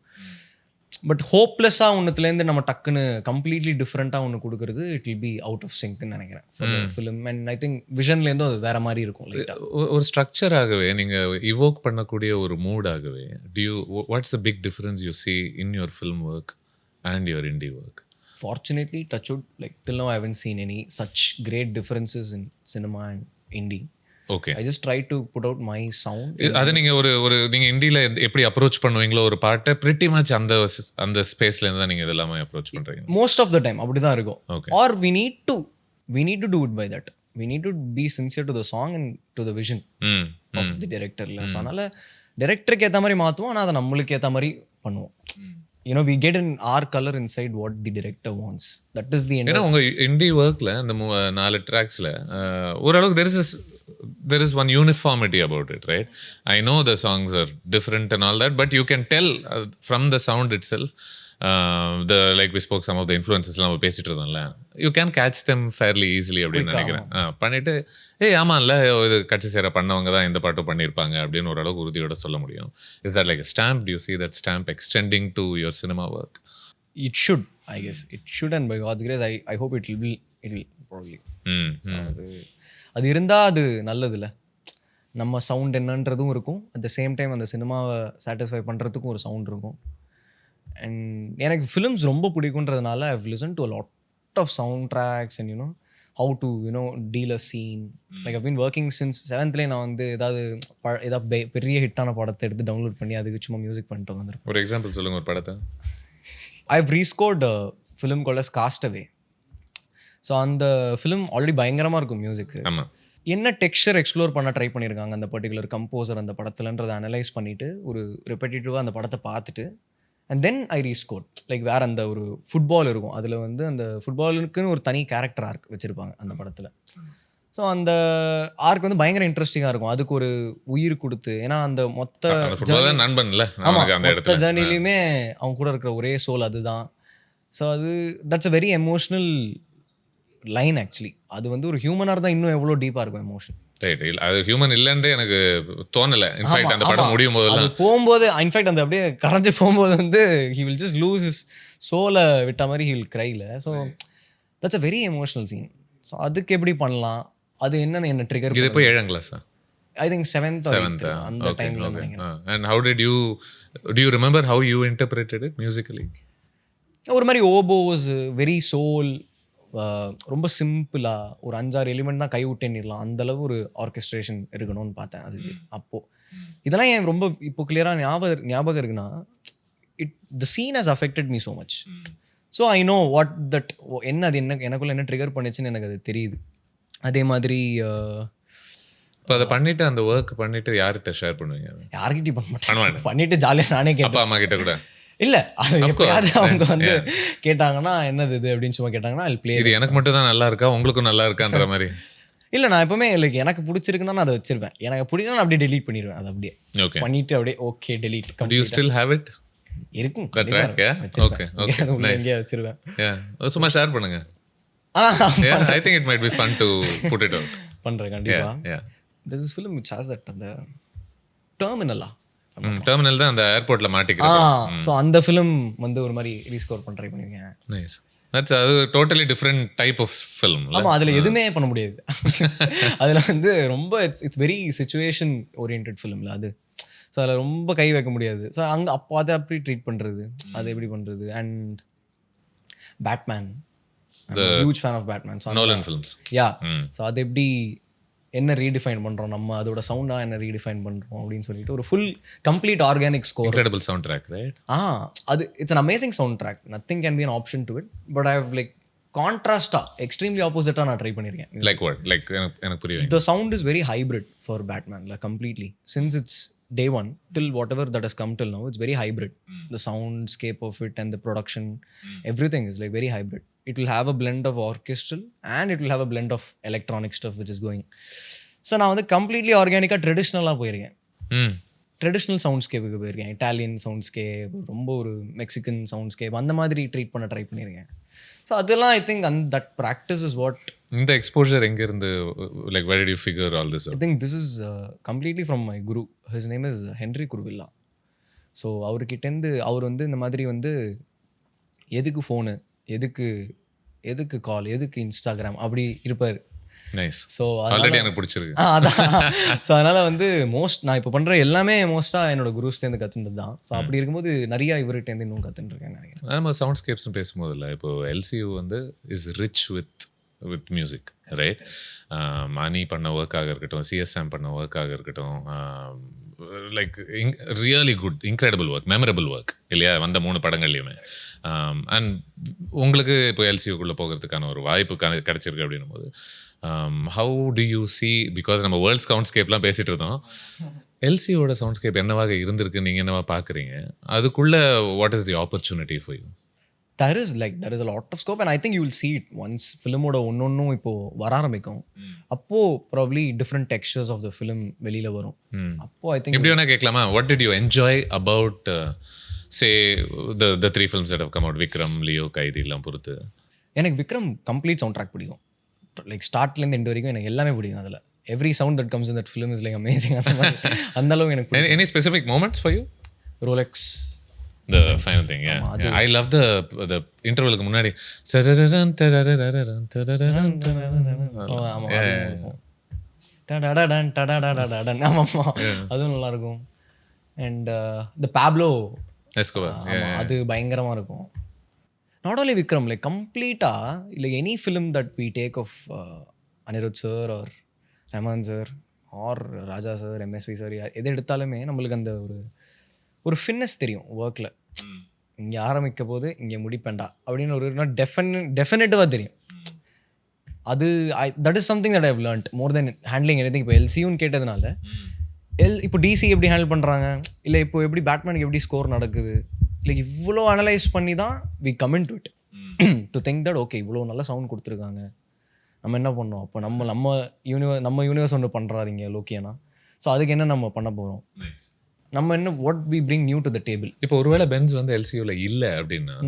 பட் ஹோப்லெஸ்ஸாக ஒன்றுத்துலேருந்து நம்ம டக்குன்னு கம்ப்ளீட்லி டிஃப்ரெண்ட்டாக ஒன்று கொடுக்குறது it will be out of சிங்க்னு நினைக்கிறேன் ஃபிலிம். அண்ட் ஐ திங்க் விஷன்லேருந்து அது வேறு மாதிரி இருக்கும். ஒரு ஸ்ட்ரக்சராகவே நீங்கள் இவோக் பண்ணக்கூடிய ஒரு மூடாகவே what's the big difference you see in your film work and your indie work? Fortunately, touch wood, like till now I haven't seen any such great differences in cinema and indie. Okay. I just try to put out my sound. அது நீங்கள் ஒரு நீங்கள் இண்டியில் எப்படி approach பண்ணுவீங்களோ ஒரு பாட்டை pretty much அந்த ஸ்பேஸ்லேருந்து தான் நீங்கள் இதெல்லாமே அப்ரோச் பண்ணுறீங்க மோஸ்ட் ஆஃப் த டைம். அப்படி தான் இருக்கும். Okay. Are we need to do it by that. We need to be sincere to the song and to the vision of the director. So அதனால் டேரக்டருக்கு ஏற்ற மாதிரி மாற்றுவோம், ஆனால் அதை நம்மளுக்கு ஏற்ற மாதிரி பண்ணுவோம். You know, we get in our color inside what the director wants. That is the end. ஏன்னா உங்கள் இண்டி ஒர்க்கில் இந்த 4 ட்ராக்ஸில் ஓரளவுக்கு there is one uniformity about it, right? I know the songs are different and all that, but you can tell from the sound itself, like we spoke some of the influences நம்ம பேசிட்டு இருந்தோம்ல, you can catch them fairly easily அப்படின்னு நினைக்கிறேன். பண்ணிட்டு ஆமாம் இல்லை இது கட்சி சேர பண்ணவங்க தான் இந்த பாட்டும் பண்ணியிருப்பாங்க அப்படின்னு ஓரளவுக்கு உறுதியோட சொல்ல முடியும். Is that like a stamp? Do you see that stamp extending to your cinema work? It should, I guess. It should, and by God's grace, I hope it will probably. அது இருந்தால் அது நல்லதில்ல. நம்ம சவுண்ட் என்னன்றதும் இருக்கும், at the same time அந்த சினிமாவை satisfy பண்ணுறதுக்கும் ஒரு சவுண்ட் இருக்கும். அண்ட் எனக்கு ஃபிலிம்ஸ் ரொம்ப பிடிக்குன்றதுனால I have listen to a lot of soundtracks and you know how to deal a scene. Like I've been working since 7th நான் வந்து ஏதாவது பெரிய ஹிட்டான படத்தை எடுத்து டவுன்லோட் பண்ணி அதுக்கு சும்மா மியூசிக் பண்ணிட்டு வந்திருக்கேன். ஒரு எக்ஸாம்பிள் சொல்லுங்க ஒரு படத்தை. I've rescored a film called as Castaway. So அந்த ஃபிலிம் ஆல்ரெடி பயங்கரமாக இருக்கும் மியூசிக்கு. ஆமாம். என்ன டெக்ஸ்சர் எக்ஸ்ப்ளோர் பண்ண ட்ரை பண்ணியிருக்காங்க அந்த பர்டிகுலர் கம்போசர் அந்த படத்துலன்றதை அனலைஸ் பண்ணிவிட்டு ஒரு ரெப்படேட்டிவாக அந்த படத்தை பார்த்துட்டு அண்ட் தென் ஐ ரீஸ்கோட். லைக் வேறு அந்த ஒரு ஃபுட்பால் இருக்கும், அதில் வந்து அந்த ஃபுட்பாலுக்குன்னு ஒரு தனி கேரக்டர் ஆர்க் வச்சுருப்பாங்க அந்த படத்தில். ஸோ அந்த ஆர்க் வந்து பயங்கர இன்ட்ரெஸ்டிங்காக இருக்கும், அதுக்கு ஒரு உயிர் கொடுத்து. ஏன்னா அந்த மொத்த ஜேர்னிலையுமே அவங்க கூட இருக்கிற ஒரே சோல் அதுதான். ஸோ அது that's a very emotional line actually. அது வந்து ஒரு ஹியூமனாக தான் இன்னும் எவ்வளோ டீப்பாக இருக்கும் எமோஷன். அது ஹியூமன் இல்லைன்னு எனக்கு தோணலை. இன்ஃபேக்ட் அந்த படம் முடியும் போது போகும்போது இன்ஃபேக்ட் அந்த அப்படியே கரைஞ்சி போகும்போது வந்து he will just lose his சோலை விட்ட மாதிரி ஹி வில் க்ரைல. So that's a very emotional scene. So அதுக்கு எப்படி பண்ணலாம், அது என்னன்னு என்ன ட்ரிகர். இது போய் 7th class I think 7th அந்த டைம்ல நினைக்கிறேன். And how did you do you remember how you interpreted it musically? ஒரு மாதிரி ஓபோஸ் வெரி சோல், ரொம்ப சிம்பிளாக ஒரு 5-6 எலிமெண்ட் தான் கை விட்டேன்னிடலாம் அந்தளவு ஒரு ஆர்கெஸ்ட்ரேஷன் இருக்கணும்னு பார்த்தேன் அதுக்கு. அப்போது இதெல்லாம் ஏன் ரொம்ப இப்போ கிளியராக ஞாபகம் இருக்குன்னா, the scene has affected me so much. So I know what that என்ன அது எனக்குள்ள என்ன ட்ரிகர் பண்ணிச்சுன்னு எனக்கு அது தெரியுது. அதே மாதிரி இப்போ அதை பண்ணிவிட்டு அந்த ஒர்க் பண்ணிவிட்டு யார்கிட்ட ஷேர் பண்ணுவீங்க? யார்கிட்டையும் பண்ண மாட்டேன். பண்ணிவிட்டு ஜாலியாக நானே கேட்பேன். அப்பா அம்மா கிட்ட கூட இல்லை, அது எப்போயாவது அவங்க வந்து கேட்டாங்கன்னா என்னது இது அப்படின்னு சும்மா கேட்டாங்கன்னா அது ப்ளே. இது எனக்கு மட்டும் தான் நல்லா இருக்கா, உங்களுக்கும் நல்லா இருக்கான்ற மாதிரி? இல்லை, நான் எப்பவுமே லைக் எனக்கு பிடிச்சிருக்குன்னா நான் அதை வச்சிருப்பேன். எனக்கு பிடிக்கணும் அப்படியே டெலீட் பண்ணிடுவேன். அது அப்படியே பண்ணிட்டு அப்படியே okay delete. Do you still have it? இருக்கும். ஓகே எங்கேயா வச்சிருவேன். சும்மா ஷேர் பண்ணுங்க. I think it might be fun to put it out. பண்றேன் கண்டிப்பா. This film which has that அந்த டெர்மினல் தான் அந்த ஏர்போர்ட்ல மாட்டிக்கிறது. ஸோ அந்த ஃபிலிம் வந்து ஒரு மாதிரி ரீஸ்கோர் பண்ண ட்ரை பண்ணிருக்கேன். நைஸ். தட்ஸ் அது totally different type of film. ஆமாம், அதில் எதுவுமே பண்ண முடியாது. அதில் வந்து ரொம்ப இட்ஸ் வெரி சிச்சுவேஷன் ஓரியன்ட் ஃபிலிமில் அது. ஸோ அதில் ரொம்ப கை வைக்க முடியாது. ஸோ அங்கே அப்போ அதை அப்படி ட்ரீட் பண்ணுறது, அது எப்படி பண்ணுறது. And Batman, huge fan of Batman. Nolan films. Yeah. So அது எப்படி என்ன ரீடிஃபைன் பண்ணுறோம் நம்ம, அதோட சவுண்டாக என்ன ரீடிஃபைன் பண்ணுறோம் அப்படின்னு சொல்லிட்டு ஒரு full complete organic score. Incredible soundtrack, right? அது it's an amazing soundtrack. Nothing can be an option to it. But I have like கான்ட்ராஸ்டாக எக்ஸ்ட்ரீம்லி ஆப்போசிட்டாக நான் ட்ரை பண்ணியிருக்கேன். Like what? லைக் எனக்கு புரியும். The sound is very hybrid for Batman, like completely since it's day one till whatever that has come till now, it's very hybrid. The soundscape of it and the production, everything is like very hybrid. It will have a blend of orchestral and it will have a blend of electronic stuff which is going. So நான் வந்து completely ஆர்கானிக்காக ட்ரெடிஷ்னலாக போயிருக்கேன். Traditional சவுண்ட்ஸ்கேப்புக்கு போயிருக்கேன். Italian soundscape, ரொம்ப ஒரு Mexican soundscape, அந்த மாதிரி ட்ரீட் பண்ண ட்ரை பண்ணியிருக்கேன். ஸோ அதெல்லாம் I think that practice is what. இந்த எக்ஸ்போஜர் எங்கேருந்து, like where did you figure all this out? I think this is completely from my guru. His name is Henry Kuruvilla. So அவர்கிட்டேருந்து அவர் வந்து இந்த மாதிரி வந்து எதுக்கு ஃபோனு, எதுக்கு கால், எதுக்கு இன்ஸ்டாகிராம் அப்படி இருப்பார். நைஸ். ஸோ ஆல்ரெடி எனக்கு பிடிச்சிருக்கு. அதான். ஸோ அதனால் வந்து நான் இப்போ பண்ணுற எல்லாமே மோஸ்ட்டாக என்னோட குருஸ்டேருந்து கற்றுனது தான். ஸோ அப்படி இருக்கும்போது நிறையா இவர்கிட்டேருந்து இன்னும் கற்றுட்டுருக்கேன் நினைக்கிறேன். நம்ம சவுண்ட்ஸ்கேப்ஸ்னு பேசும்போது இல்லை, இப்போ எல்சியூ வந்து is rich with music, right? Mani பண்ண ஒர்க்காக இருக்கட்டும், சிஎஸ்எம் பண்ண ஒர்க்காக இருக்கட்டும், like really good incredible work, memorable work இல்லையா வந்த 3 படங்கள்லையுமே. அண்ட் உங்களுக்கு இப்போ எல்சியூக்குள்ளே போகிறதுக்கான ஒரு வாய்ப்பு கிடச்சிருக்கு அப்படின்னும் போது how do you see, because நம்ம வேர்ல்ட்ஸ் சவுண்ட்ஸ்கேப்லாம் பேசிகிட்டு இருந்தோம், எல்சியோட சவுண்ட்ஸ்கேப் என்னவாக இருந்திருக்கு, நீங்கள் என்னவா பார்க்குறீங்க, அதுக்குள்ளே what is the opportunity for you? There is a lot of scope and I think you will see it once ஃபிலிமோட ஒன்னொன்னும் இப்போ வர ஆரம்பிக்கும். அப்போ probably different textures of the film வெளியில வரும். அப்போ I think எப்படி வேணா கேட்கலாமா, what did you enjoy about say the 3 films that have come out, Vikram, Leo, கைதி எல்லாம் பொறுத்து? எனக்கு விக்ரம் கம்ப்ளீட் சவுண்ட் ட்ராக் பிடிக்கும். லைக் ஸ்டார்ட்லேருந்து எண்ட் வரைக்கும் எனக்கு எல்லாமே பிடிக்கும். அதில் every sound that comes in that film is like amazing. அந்த அளவுக்கு எனக்கு. Any specific moments for you? Rolex, the final thing, yeah. I love the intervalக்கு முன்னாடி அதுவும் நல்லா இருக்கும். அண்ட் த பாப்லோ எஸ்கோபார், அது பயங்கரமாக இருக்கும். நாட் only விக்ரம், லைக் கம்ப்ளீட்டாக like any film that we take off Anirudh sir or Rahman sir or Raja sir, MSV sir, எது எடுத்தாலுமே நம்மளுக்கு அந்த ஒரு ஃபிட்னஸ் தெரியும் ஒர்க்கில். இங்கே ஆரம்பிக்க போது இங்கே முடிப்பேன்டா அப்படின்னு ஒரு டெஃபினட்டிவாக தெரியும். அது that is something that I've learned more than handling anything. இப்போ எல்சியூன்னு கேட்டதுனால இப்போ டிசி எப்படி ஹேண்டில் பண்ணுறாங்க, இல்லை இப்போ எப்படி பேட்மேனுக்கு எப்படி ஸ்கோர் நடக்குது, லைக் இவ்வளோ அனலைஸ் பண்ணி தான் we come into it to think that okay இவ்வளோ நல்ல சவுண்ட் கொடுத்துருக்காங்க, நம்ம என்ன பண்ணோம், அப்போ நம்ம யூனிவர்ஸ் ஒன்று பண்ணுறாதீங்க லோக்கியானா, ஸோ அதுக்கு என்ன நம்ம பண்ண போகிறோம், நம்ம என்ன what we bring new to the table. இப்போ ஒருவேளை பென்ஸ் வந்து எல்சியூல இல்லை அப்படின்னா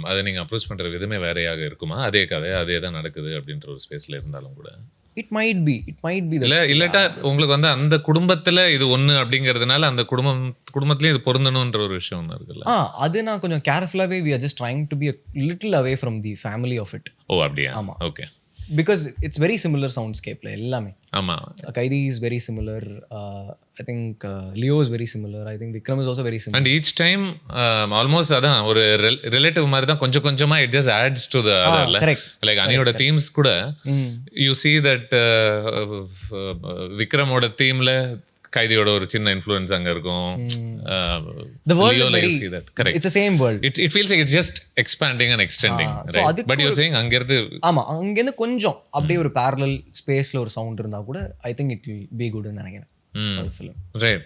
அதை நீங்கள் அப்ரோச் பண்ணுற விதமே வேறையாக இருக்குமா? அதே கதை அதே தான் நடக்குது அப்படின்ற ஒரு ஸ்பேஸில் இருந்தாலும் கூட இட் மைட் பி இல்லை, இல்லாட்டா உங்களுக்கு வந்து அந்த குடும்பத்தில் இது ஒன்று அப்படிங்கிறதுனால அந்த குடும்பத்துலேயும் இது பொருந்தணுன்ற ஒரு விஷயம் ஒன்று இருக்குல்ல. அது நான் கொஞ்சம் கேர்ஃபுல்லாகவே we are just trying to be a little away from the family of it. ஓ அப்படியா? ஆமாம், okay. Because it's very similar சவுண்ட்ஸ்கேப்பில் எல்லாமே. ஆமாம், Kaithi is very similar, I think Leo is very similar, I think Vikram is also very similar. And each time almost அதான் ஒரு relative மாதிரி தான், கொஞ்சம் கொஞ்சமாக it just adds to the அதர்ல. லைக் அனியோட தீம்ஸ் கூட யூ see தட் விக்ரமோட தீம்ல கைதியோட ஒரு சின்ன இன்ஃப்ளூயன்ஸ் அங்க இருக்கும். The world is Leoல very, you see that. Correct. it's the same world. It feels like it's just expanding and extending, so right? அதுக்கு But you're saying அங்க இருந்து ஆமாம், அங்கேருந்து கொஞ்சம் அப்படியே ஒரு parallel ஸ்பேஸில் ஒரு சவுண்ட் இருந்தால் கூட I think it will be குட்னு நினைக்கிறேன் ஒரு film. Right.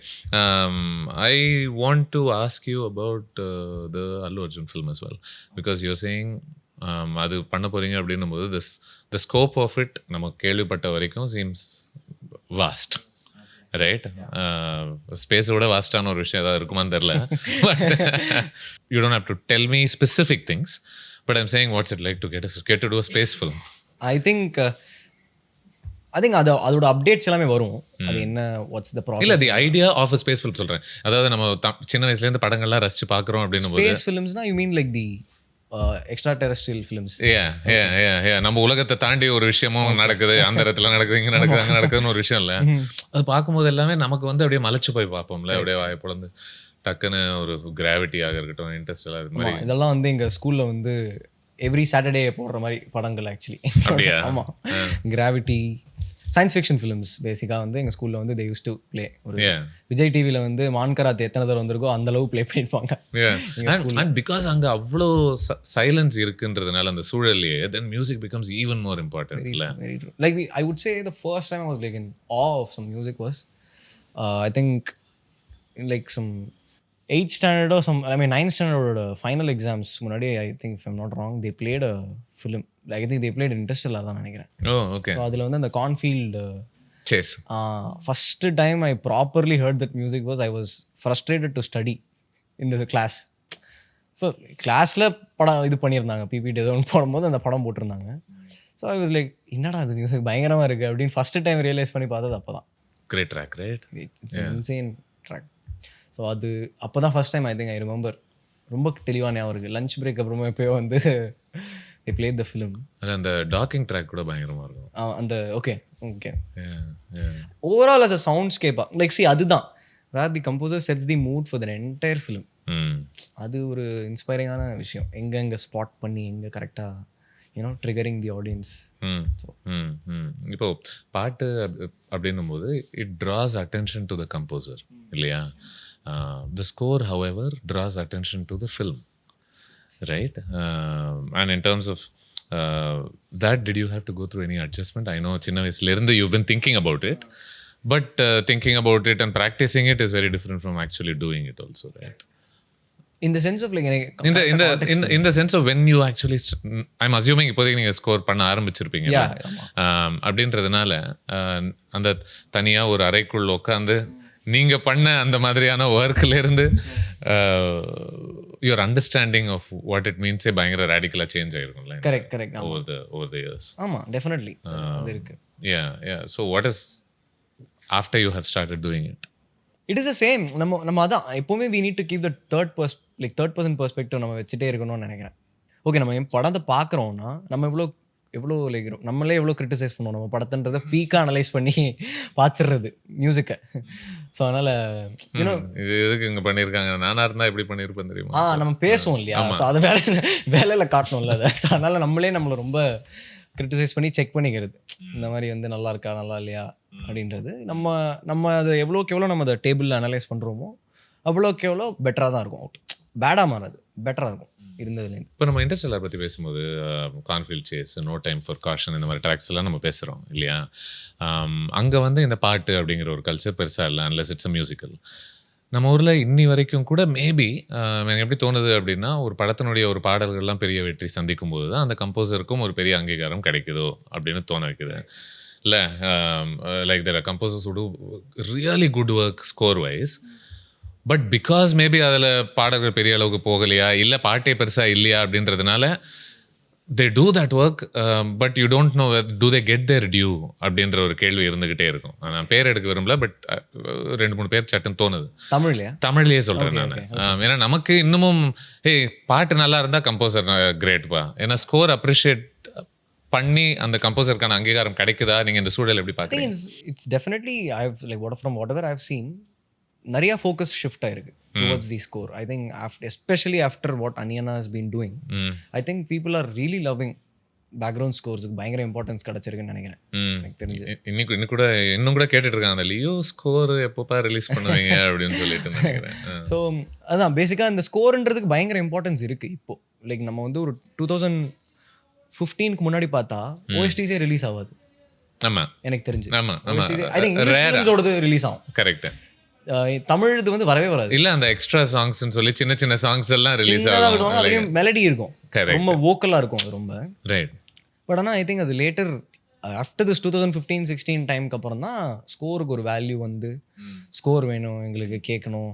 I want to ask you about the Allu Arjun film as well, because you're saying அது பண்ண போறீங்க அப்படின்னும் போது the scope of it நம்ம கேள்விப்பட்ட வரைக்கும் seems vast, ரைட்? ஸ்பேஸோட வாஸ்டான ஒரு விஷயம் ஏதாவது இருக்குமான்னு தெரில. But you don't have to tell me specific things, but I'm saying what's it like to get to to a space film. I think அதோட அப்டேட்ஸ் எல்லாமே வரும். அது என்ன வாட்ஸ் த ப்ராசஸ், இல்லை the idea of a space film சொல்கிறேன். அதாவது நம்ம சின்ன வயசுலேருந்து படங்கள்லாம் ரசிச்சு பார்க்குறோம் அப்படின்னும் போது ஸ்பேஸ் ஃபிலிம்ஸ்னா you mean like the extra terrestrial films. நம்ம உலகத்தை தாண்டி ஒரு விஷயமும் நடக்குது, அந்த இடத்துல நடக்குது, இங்கே நடக்குது, அங்கே நடக்குதுன்னு ஒரு விஷயம் இல்லை. அது பார்க்கும்போது எல்லாமே நமக்கு வந்து அப்படியே மலைச்சு போய் பார்ப்போம்ல, அப்படியே வாய்ப்பு வந்து டக்குன்னு ஒரு கிராவிட்டியாக இருக்கட்டும், இன்ட்ரெஸ்ட் இது மாதிரி. இதெல்லாம் வந்து எங்கள் ஸ்கூலில் வந்து எவ்ரி சாட்டர்டே போடுற மாதிரி படங்கள் ஆக்சுவலி. அப்படியா? ஆமாம், கிராவிட்டி, சயின்ஸ் ஃபிக்ஷன் ஃபிலிம்ஸ் பேசிக்காக வந்து எங்கள் ஸ்கூலில் வந்து தே யூஸ் டு ப்ளே. ஒரு விஜய் டிவியில் வந்து மான்கராத் எத்தனை தடவை வந்திருக்கோ அந்த அளவு ப்ளே பண்ணியிருப்பாங்க. அண்ட் பிகாஸ் அங்கே அவ்வளோ சைலன்ஸ் இருக்குன்றதுனால அந்த சூழல்லையே then music becomes even more important. இல்லை, very true. Like I would say the first time I was like in awe of some music was I think like some 8th ஸ்டாண்டர்டோ I mean 9th ஸ்டாண்டர்டோட final exams முன்னாடி I think if I'm not wrong they played a film. I think they played Interstellar தான் நினைக்கிறேன். Okay. So அதில் வந்து அந்த cornfield chase first time I properly heard that music was I was frustrated to study in the class. So கிளாஸில் படம் இது பண்ணியிருந்தாங்க, PPT ஏதோ ஒன்று போடும்போது அந்த படம் போட்டிருந்தாங்க. ஸோ ஐ வாஸ் லைக் என்னடா அது மியூசிக் பயங்கரமாக இருக்குது அப்படின்னு ஃபஸ்ட்டு டைம் ரியலைஸ் பண்ணி பார்த்தது அப்போ தான். Great track, right? It's insane track. So அது அப்போ தான் first time I think I remember ரொம்ப தெளிவாக ஞாபகம் இருக்குது. லஞ்ச் பிரேக் அப்புறமா எப்போயோ வந்து they played the film. அந்த டாக்கிங் ட்ராக் கூட பயங்கரமா இருக்கும். அந்த okay overall as a soundscape like see அதுதான் where the composer sets the mood for the entire film. அது ஒரு இன்ஸ்பைரிங்கான விஷயம். எங்க ஸ்பாட் பண்ணி எங்க கரெக்டாக யூனோ ட்ரிகரிங் தி ஆடியன்ஸ். இப்போ பாட்டு அப்படின்னும் போது it draws attention to the composer இல்லையா? The score however draws attention to the film, right? And in terms of that, did you have to go through any adjustment? I know chinna vayasula irundhu you've been thinking about it, but thinking about it and practicing it is very different from actually doing it also, right? In the sense of like in the sense of when you actually I'm assuming இப்போதைக்கு நீங்க score பண்ண ஆரம்பிச்சிருப்பீங்க அப்படின்றதுனால அந்த தனியா ஒரு அறைக்குள்ள உட்காந்து நீங்க பண்ண அந்த மாதிரியான ஒர்க்ல இருந்து your understanding of what it means பயங்கர ரேடிக்கலா சேஞ்ச் ஆயிருக்கும்ல. Correct over the years. ஆமா டெஃபினெட்லி அது இருக்கு. yeah so what is after you have started doing it? It is the same. நம்ம அதான் எப்பவுமே we need to keep the third person perspective நம்ம வச்சுட்டே இருக்கணும்னு நினைக்கிறேன். ஓகே, நம்ம படத்தை பார்க்குறோம்னா நம்ம இவ்வளோ எவ்வளோ லைக் நம்மளே எவ்வளோ கிரிட்டிசைஸ் பண்ணுவோம் நம்ம படத்துன்றதை பீக்காக அனலைஸ் பண்ணி பார்த்துடுறது மியூசிக்கை. ஸோ அதனால் யூனோ இது எதுக்கு இங்கே பண்ணியிருக்காங்க, நானாக இருந்தால் எப்படி பண்ணியிருப்பேன் தெரியுமா? நம்ம பேசுவோம் இல்லையா, ஸோ அதை வேலையில் காட்டணும்ல அதை. ஸோ அதனால் நம்மளே நம்மளை ரொம்ப கிரிட்டிசைஸ் பண்ணி செக் பண்ணிக்கிறது, இந்த மாதிரி வந்து நல்லா இருக்கா நல்லா இல்லையா அப்படின்றது. நம்ம அதை எவ்வளோக்கு எவ்வளோ நம்ம அதை டேபிளில் அனலைஸ் பண்ணுறோமோ அவ்வளோக்கு எவ்வளோ பெட்டராக தான் இருக்கும். அவுட் பேடாக மாறாது, பெட்டராக இருக்கும் இருந்ததுலேருந்து. இப்போ நம்ம இன்டர்ஸ்டெல்லார் பற்றி பேசும்போது cornfield chase, no time for caution, இந்த மாதிரி ட்ராக்ஸ் எல்லாம் நம்ம பேசுகிறோம் இல்லையா? அங்கே வந்து இந்த பாட்டு அப்படிங்கிற ஒரு கல்ச்சர் பெருசாக இல்லை, அன்லெஸ் இட்ஸ் அ மியூசிக்கல். நம்ம ஊரில் இன்னி வரைக்கும் கூட மேபி எனக்கு எப்படி தோணுது அப்படின்னா, ஒரு படத்தினுடைய ஒரு பாடல்கள்லாம் பெரிய வெற்றி சந்திக்கும் போது தான் அந்த கம்போசருக்கும் ஒரு பெரிய அங்கீகாரம் கிடைக்குதோ அப்படின்னு தோண வைக்குது இல்லை? Like there are composers who do really good work score wise, but because maybe அதில் பாடல்கள் பெரிய அளவுக்கு போகலையா, இல்லை பாட்டே பெருசாக இல்லையா அப்படின்றதுனால they do that work, but you don't know do they get their due அப்படின்ற ஒரு கேள்வி இருந்துக்கிட்டே இருக்கும். நான் பேர் எடுக்க விரும்பல, பட் 2-3 பேர் சட்டுன்னு தோணுது. தமிழ்லேயே சொல்கிறேன் நான். ஏன்னா நமக்கு இன்னமும் பாட்டு நல்லா இருந்தால் கம்போசர் கிரேட்பா, ஏன்னா ஸ்கோர் அப்ரிஷியேட் பண்ணி அந்த கம்போசருக்கான அங்கீகாரம் கிடைக்குதா? நீங்கள் இந்த சூழல் எப்படி பார்க்குறீங்க? It's definitely from whatever I have seen நிறைய ஃபோக்கஸ் ஷிஃப்ட் ஆயிருக்கு towards the score. I think especially after what அனியனா has been doing, I think people are really loving background ஸ்கோர்ஸுக்கு பயங்கர இம்பார்ட்டன்ஸ் கிடைச்சிருக்குன்னு நினைக்கிறேன் எனக்கு தெரிஞ்சு. இன்னும் கூட கேட்டுட்டு இருக்காங்க அந்த லியோ ஸ்கோர் எப்போப்பா ரிலீஸ் பண்ணுவீங்க அப்படின்னு சொல்லிட்டு நினைக்கிறேன். ஸோ அதான் பேசிக்காக இந்த ஸ்கோர்ன்றதுக்கு பயங்கர இம்பார்ட்டன்ஸ் இருக்குது இப்போ. லைக் நம்ம வந்து ஒரு 2015க்கு முன்னாடி பார்த்தா ஓஎஸ்டிஸே ரிலீஸ் ஆகாது. ஆமாம், எனக்கு தெரிஞ்சு. ஆமாம் ஐ திங்க் இங்கிலீஷோடது ரிலீஸ் ஆகும். கரெக்ட். தமிழ் இது வந்து வரவே வராது. இல்ல அந்த எக்ஸ்ட்ரா சாங்ஸ்னு சொல்லி சின்ன சின்ன சாங்ஸ் எல்லாம் ரிலீஸ் ஆகும். அதுலயும் மெலடி இருக்கும், ரொம்ப வோக்கலா இருக்கும் அது ரொம்ப. ரைட். பட் ஆனால் ஐ திங்க் அது லேட்டர் ஆஃப்டர் திஸ் 2015-16 டைமுக்கு அப்புறம் தான் ஸ்கோருக்கு ஒரு வேல்யூ வந்து ஸ்கோர் வேணும் எங்களுக்கு கேட்கணும்.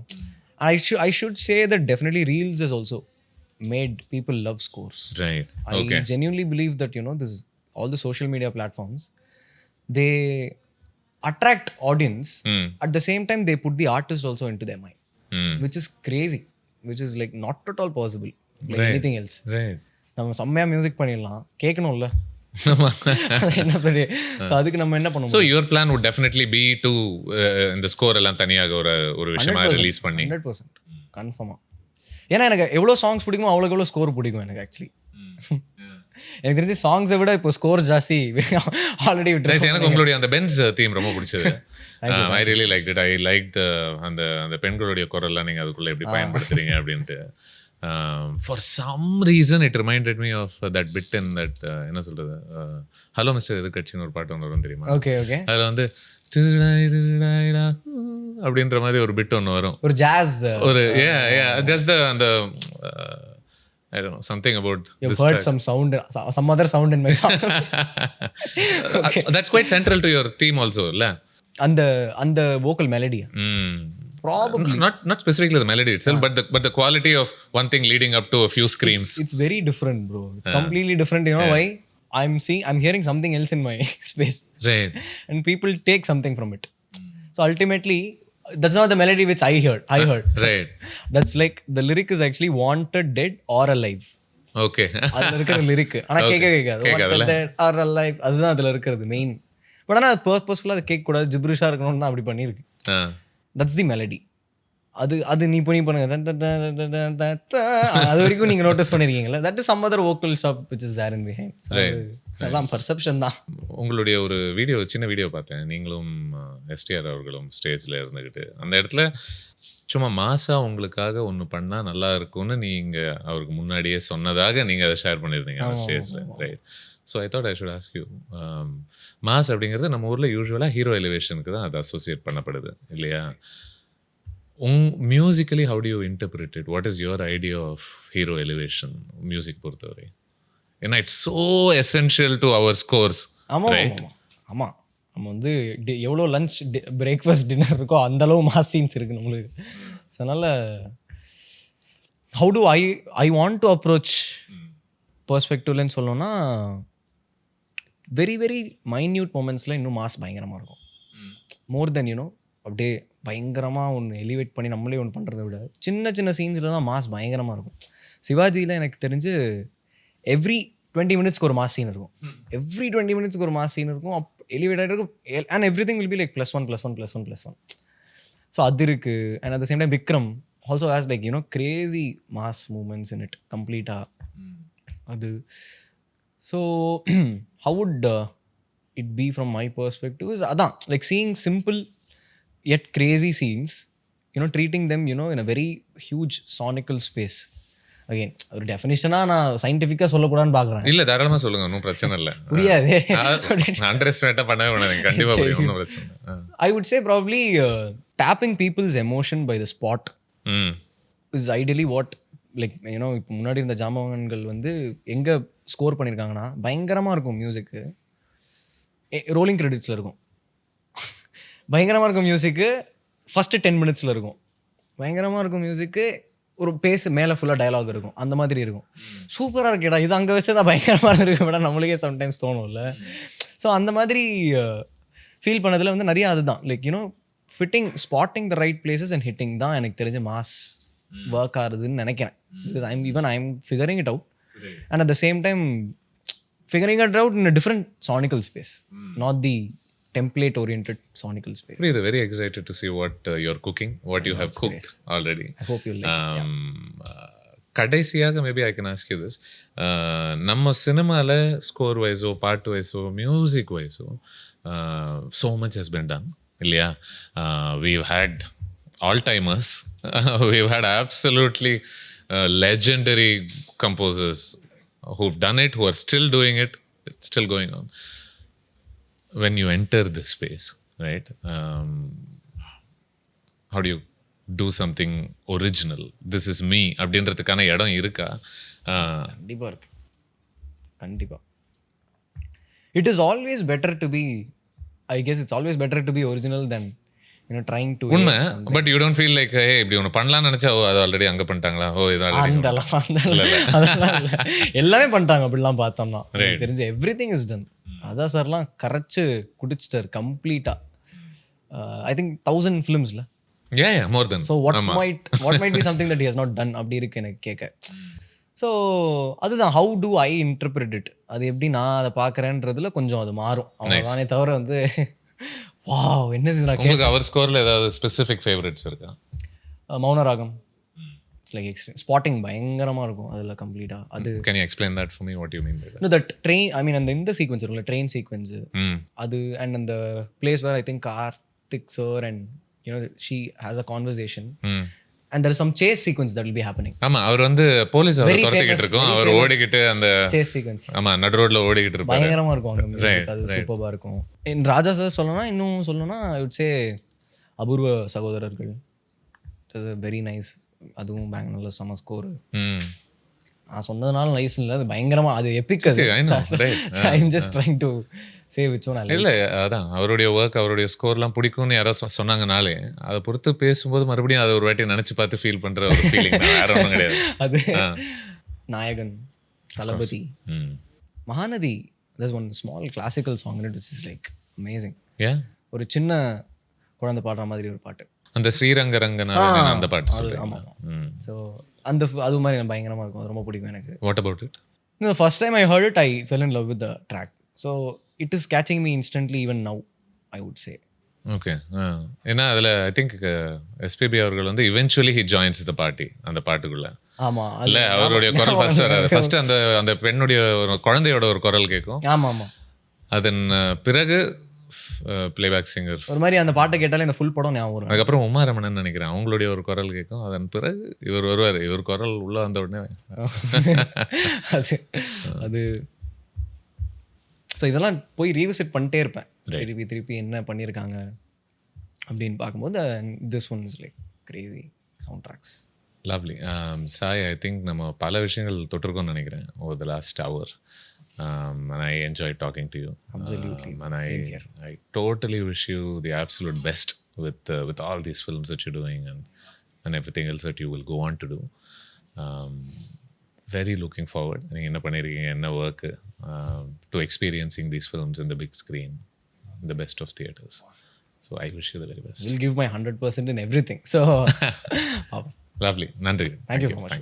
I should say that definitely reels is also made people love scores. Right. I genuinely believe that this all the social media platforms, they attract audience. At the same time they put the artist also into their mind, which is crazy, which is like not at all possible like anything else. Right. நம்ம செம்மையா music பண்ணிடலாம், கேட்கணும்ல. அதுக்கு நம்ம என்ன பண்ணுவோம்? So your plan would definitely be to இந்த score எல்லாம் தனியாக ஒரு விஷயமா ரிலீஸ் பண்ணி 100% கன்ஃபார்மா. ஏன்னா எனக்கு எவ்வளோ சாங்ஸ் பிடிக்குமோ அவ்வளோக்கு எவ்வளோ ஸ்கோர் பிடிக்கும் எனக்கு ஆக்சுவலி. எனக்கு தெரிஞ்சு சாங்ஸை விட இப்போ ஸ்கோர் ஜாஸ்தி ஆல்ரெடி விட்டு. எனக்கு உங்களுடைய அந்த பென்ஸ் தீம் ரொம்ப பிடிச்சது. I really like it. I like அந்த அந்த பெண்களுடைய குரல்லாம் நீங்கள் அதுக்குள்ளே எப்படி பயன்படுத்துறீங்க அப்படின்ட்டு. For some reason it reminded me of that bit in that என்ன சொல்கிறது, ஹலோ மிஸ்டர் எதிர்கட்சின்னு ஒரு பாட்டு ஒன்று வரும் தெரியுமா? Okay okay. அதில் வந்து அப்படின்ற மாதிரி ஒரு பிட் ஒன்று வரும், ஒரு ஜாஸ், ஒரு ஜஸ்ட் அந்த I don't know, something about you've heard track. some other sound in my song. Okay. That's quite central to your theme also, la? And the vocal melody. Probably not specifically the melody itself, but the quality of one thing leading up to a few screams. It's very different, bro. It's completely different. You know why? I'm hearing something else in my space. Right. And people take something from it. So ultimately that's not the melody which I heard. Right. That's like the lyric is actually wanted dead or alive. Okay. அதுல இருக்கிற lyric ஆனா கேட்காது. wanted dead or alive அதுதான் அதுல இருக்கிறது main. But ஆனா பர்பஸ்ஃபுல்லா அது கேட்க கூடாது, ஜிப்ரிஷா இருக்கணும்னு தான் அப்படி பண்ணிருக்கு. That's the melody. அது நீ பண்ணுங்க அது வரைக்கும் நீங்க நோட்டீஸ் பண்ணிருக்கீங்களா? That is some other vocal chop which is there in behind. அதான் பர்செப்ஷன் தான். உங்களுடைய ஒரு சின்ன வீடியோ பார்த்தேன், நீங்களும் எஸ்டிஆர் அவர்களும் ஸ்டேஜில் இருந்துக்கிட்டு அந்த இடத்துல சும்மா மாசா உங்களுக்காக ஒன்று பண்ணால் நல்லா இருக்கும்னு நீங்கள் அவருக்கு முன்னாடியே சொன்னதாக நீங்கள் அதை ஷேர் பண்ணியிருந்தீங்க அந்த ஸ்டேஜில். Right. So I thought I should ask you, mass அப்படிங்கிறது நம்ம ஊரில் யூஸ்வலாக ஹீரோ எலிவேஷனுக்கு தான் அது அசோசியேட் பண்ணப்படுது இல்லையா? Musically how do you interpret it? What is your idea of hero elevation music பொறுத்தவரை? ஏன்னா it's so essential to our scores. ஆமாம் நம்ம வந்து எவ்வளோ லஞ்ச் பிரேக்ஃபாஸ்ட் டின்னர் இருக்கோ அந்தளவு மாஸ் சீன்ஸ் இருக்குது நம்மளுக்கு. ஸோ அதனால் how to I want to approach பர்ஸ்பெக்டிவ்லன்னு சொல்லணும்னா வெரி வெரி மைன்யூட் மூமெண்ட்ஸில் இன்னும் மாஸ் பயங்கரமாக இருக்கும். மோர் தென் அப்படியே பயங்கரமாக ஒன்று எலிவேட் பண்ணி நம்மளே ஒன்று பண்ணுறதை விட சின்ன சின்ன சீன்ஸில் தான் மாஸ் பயங்கரமாக இருக்கும். சிவாஜியில் எனக்கு தெரிஞ்சு எவ்ரி 20 மினிட்ஸ்க்கு ஒரு மாஸ் சீன் இருக்கும். எவ்ரி 20 மினிட்ஸ்க்கு ஒரு மாஸ் சீன் இருக்கும். எலிவேட் ஆகிட்டு இருக்கும். And everything will be like +1. So அது இருக்கு. And at the same time Vikram also has like crazy mass moments in it கம்ப்ளீட்டாக. அது so how would it be from my perspective is அதான் like seeing simple yet crazy scenes, treating them, in a very huge sonical space. Again, ஒரு டெஃபினிஷனாக நான் சயின்டிஃபிக்காக சொல்லக்கூடாதுன்னு பார்க்குறேன். இல்லை, தாராளமாக சொல்லுங்கள், ஒன்றும் பிரச்சனை இல்லை. புரியாது, அண்டர் எஸ்டிமேட்டாக பண்ணவே பண்ணாதீங்க, கண்டிப்பாக புரியும், ஒன்றும் பிரச்சனை இல்லை. I would say probably tapping people's emotion by the spot is ideally what, like, இப்போ முன்னாடி இருந்த ஜாம்பவான்கள் வந்து எங்கே ஸ்கோர் பண்ணியிருக்காங்கன்னா பயங்கரமாக இருக்கும் மியூசிக்கு, ரோலிங் கிரெடிட்ஸில் இருக்கும். பயங்கரமாக இருக்கும் மியூசிக்கு ஃபஸ்ட்டு 10 மினிட்ஸில் இருக்கும். பயங்கரமாக இருக்கும் மியூசிக்கு ஒரு பேஸ் மேலே ஃபுல்லாக டயலாக் இருக்கும், அந்த மாதிரி இருக்கும். சூப்பராக இருக்கேடா, இது அங்கே வச்சு தான் பயங்கரமாக இருக்கு மேடம், நம்மளுக்கே சம்டைம்ஸ் தோணும்ல. ஸோ அந்த மாதிரி ஃபீல் பண்ணதில் வந்து நிறையா அதுதான் like spotting the right places and hitting தான் எனக்கு தெரிஞ்ச மாஸ் ஒர்க் ஆகுதுன்னு நினைக்கிறேன். Because I'm figuring it out and at the same time figuring it out in a different sonical space, not the template oriented sonical space. Really very excited to see what you're cooking, what you have cooked already. I hope you like it. கடைசியாக maybe I can ask you this, நம்ம சினிமாவில் score வைஸோ பாட்டு வைஸோ music வைஸோ so much has been done இல்லையா? We've had all timers, we've had absolutely legendary composers who've done it, who are still doing it, it's still going on. When you enter this space, right, how do you do something original? This is me அப்படின்றதுக்கான இடம் இருக்கா? கண்டிப்பாக இருக்கு, கண்டிப்பாக. It is always better to be, I guess it's always better to be original than trying to. உண்மை, but you don't feel like இப்படி ஒன்று பண்ணலாம்னு நினச்சா அது ஆல்ரெடி அங்கே பண்ணிட்டாங்களா, இது அதெல்லாம் எல்லாமே பண்ணிட்டாங்க அப்படிலாம் பார்த்தோம்னா. தெரிஞ்ச every thing is done. Adha சார்லாம் கரைச்சு குடிச்சிட்டார் கம்ப்ளீட்டாக. I think 1000 ஃபிலிம்ஸில். more than. So what might be something that he has not done அப்படி இருக்கு எனக்கு கேட்க. ஸோ அதுதான் how do I interpret it, அது எப்படி நான் அதை பார்க்குறேன்றதுல கொஞ்சம் அது மாறும் அவ்வளோதானே தவிர வந்து வாவ் என்னது. உங்களுக்கு அவர் ஸ்கோரில் ஏதாவது ஸ்பெசிஃபிக் ஃபேவரட்ஸ் இருக்கா? Mouna Ragam it's like extreme spotting பயங்கரமாக இருக்கும் அதில் கம்ப்ளீட்டாக. அது can you explain that for me, what you mean by that? That train, I mean அந்த இந்த சீக்வன்ஸ் இருக்குல்ல, ட்ரெயின் சீக்வன்ஸு, அது அண்ட் அந்த place where I think Karthik sir and she has a conversation and there is some chase sequence that will be happening. ஆமா, அவர் வந்து police அவரை துரத்திக்கிட்டு இருக்கும், அவர் ஓடிக்கிட்டு அந்த chase sequence, ஆமா, நடு ரோட்ல ஓடிக்கிட்டு இருப்பாரு, பயங்கரமா இருக்கும் அந்த மியூசிக், அது சூப்பரா இருக்கும். இன் ராஜா சார் சொல்லணும்னா, இன்னும் சொல்லணும்னா ஐ வுட் சே அபூர்வ சகோதரர்கள், இட் இஸ் வெரி நைஸ். அதுவும் பெங்களூர்ல சம ஸ்கோர். நான் சொன்னதுனால நைஸ் இல்லை, அது பயங்கரமா, அது எபிக். அது I am just trying to say which one. இல்லை, அதான் அவருடைய ஒர்க், அவருடைய ஸ்கோர்லாம் பிடிக்கும்னு யாரோ சொன்னாங்கனாலே அதை பொறுத்து பேசும்போது மறுபடியும் அதை ஒரு வாட்டி நினச்சி பார்த்து ஃபீல் பண்ணுற ஒரு ஃபீலிங் வேற ஒன்றும் கிடையாது. அது நாயகன், தளபதி, Mahanadi, there's one small classical song in it which is like amazing. ஒரு சின்ன குழந்தை பாடுற மாதிரி ஒரு பாட்டு, அந்த ஸ்ரீரங்க ரங்கநாதன் அந்த பாட்டு சொல்றீங்க. ஸோ அந்த அது மாதிரி பயங்கரமாக இருக்கும், அது ரொம்ப பிடிக்கும் எனக்கு. What about it? The first time I heard it, I fell in love with the track. So it is catching me instantly even now, I would say. Okay. ஏன்னா அதில் ஐ திங்க் எஸ்பிபி அவர்கள் வந்து eventually he joins the party அந்த பாட்டுக்குள்ள. ஆமாம், இல்லை அவருடைய குரல் ஃபர்ஸ்ட் வராது, ஃபர்ஸ்ட் அந்த அந்த பெண்ணுடைய ஒரு குழந்தையோட ஒரு குரல் கேட்கும். ஆமாம் ஆமாம். அதன் பிறகு பிளேபேக் சிங்கர் ஒரு மாதிரி அந்த பாட்டை கேட்டாலே இந்த ஃபுல் படம் ஞாபகம் வரும். அதுக்கப்புறம் உமா ரமணன் நினைக்கிறேன், அவங்களுடைய ஒரு குரல் கேட்கும். அதன் பிறகு இவர் வருவார், இவர் குரல் உள்ள வந்த உடனே அது அது ஸோ இதெல்லாம் போய் ரீவிசிட் பண்ணிட்டே இருப்பேன், திருப்பி திருப்பி என்ன பண்ணியிருக்காங்க அப்படின்னு பார்க்கும்போது this one is like Crazy sound tracks. Lovely. Sai, I think நம்ம பல விஷயங்கள் தொட்டிருக்கோம்னு நினைக்கிறேன் over the last hour. And I enjoyed talking to you. Absolutely. And I totally wish you the absolute best with all these films that you're doing and everything else that you will go on to do. Very looking forward. நீங்க என்ன பண்ணிருக்கீங்க, என்ன work to experiencing these films in the big screen, in the best of theaters. So I wish you the very best. Will give my 100% in everything. So lovely. Nandri. Thank you so much.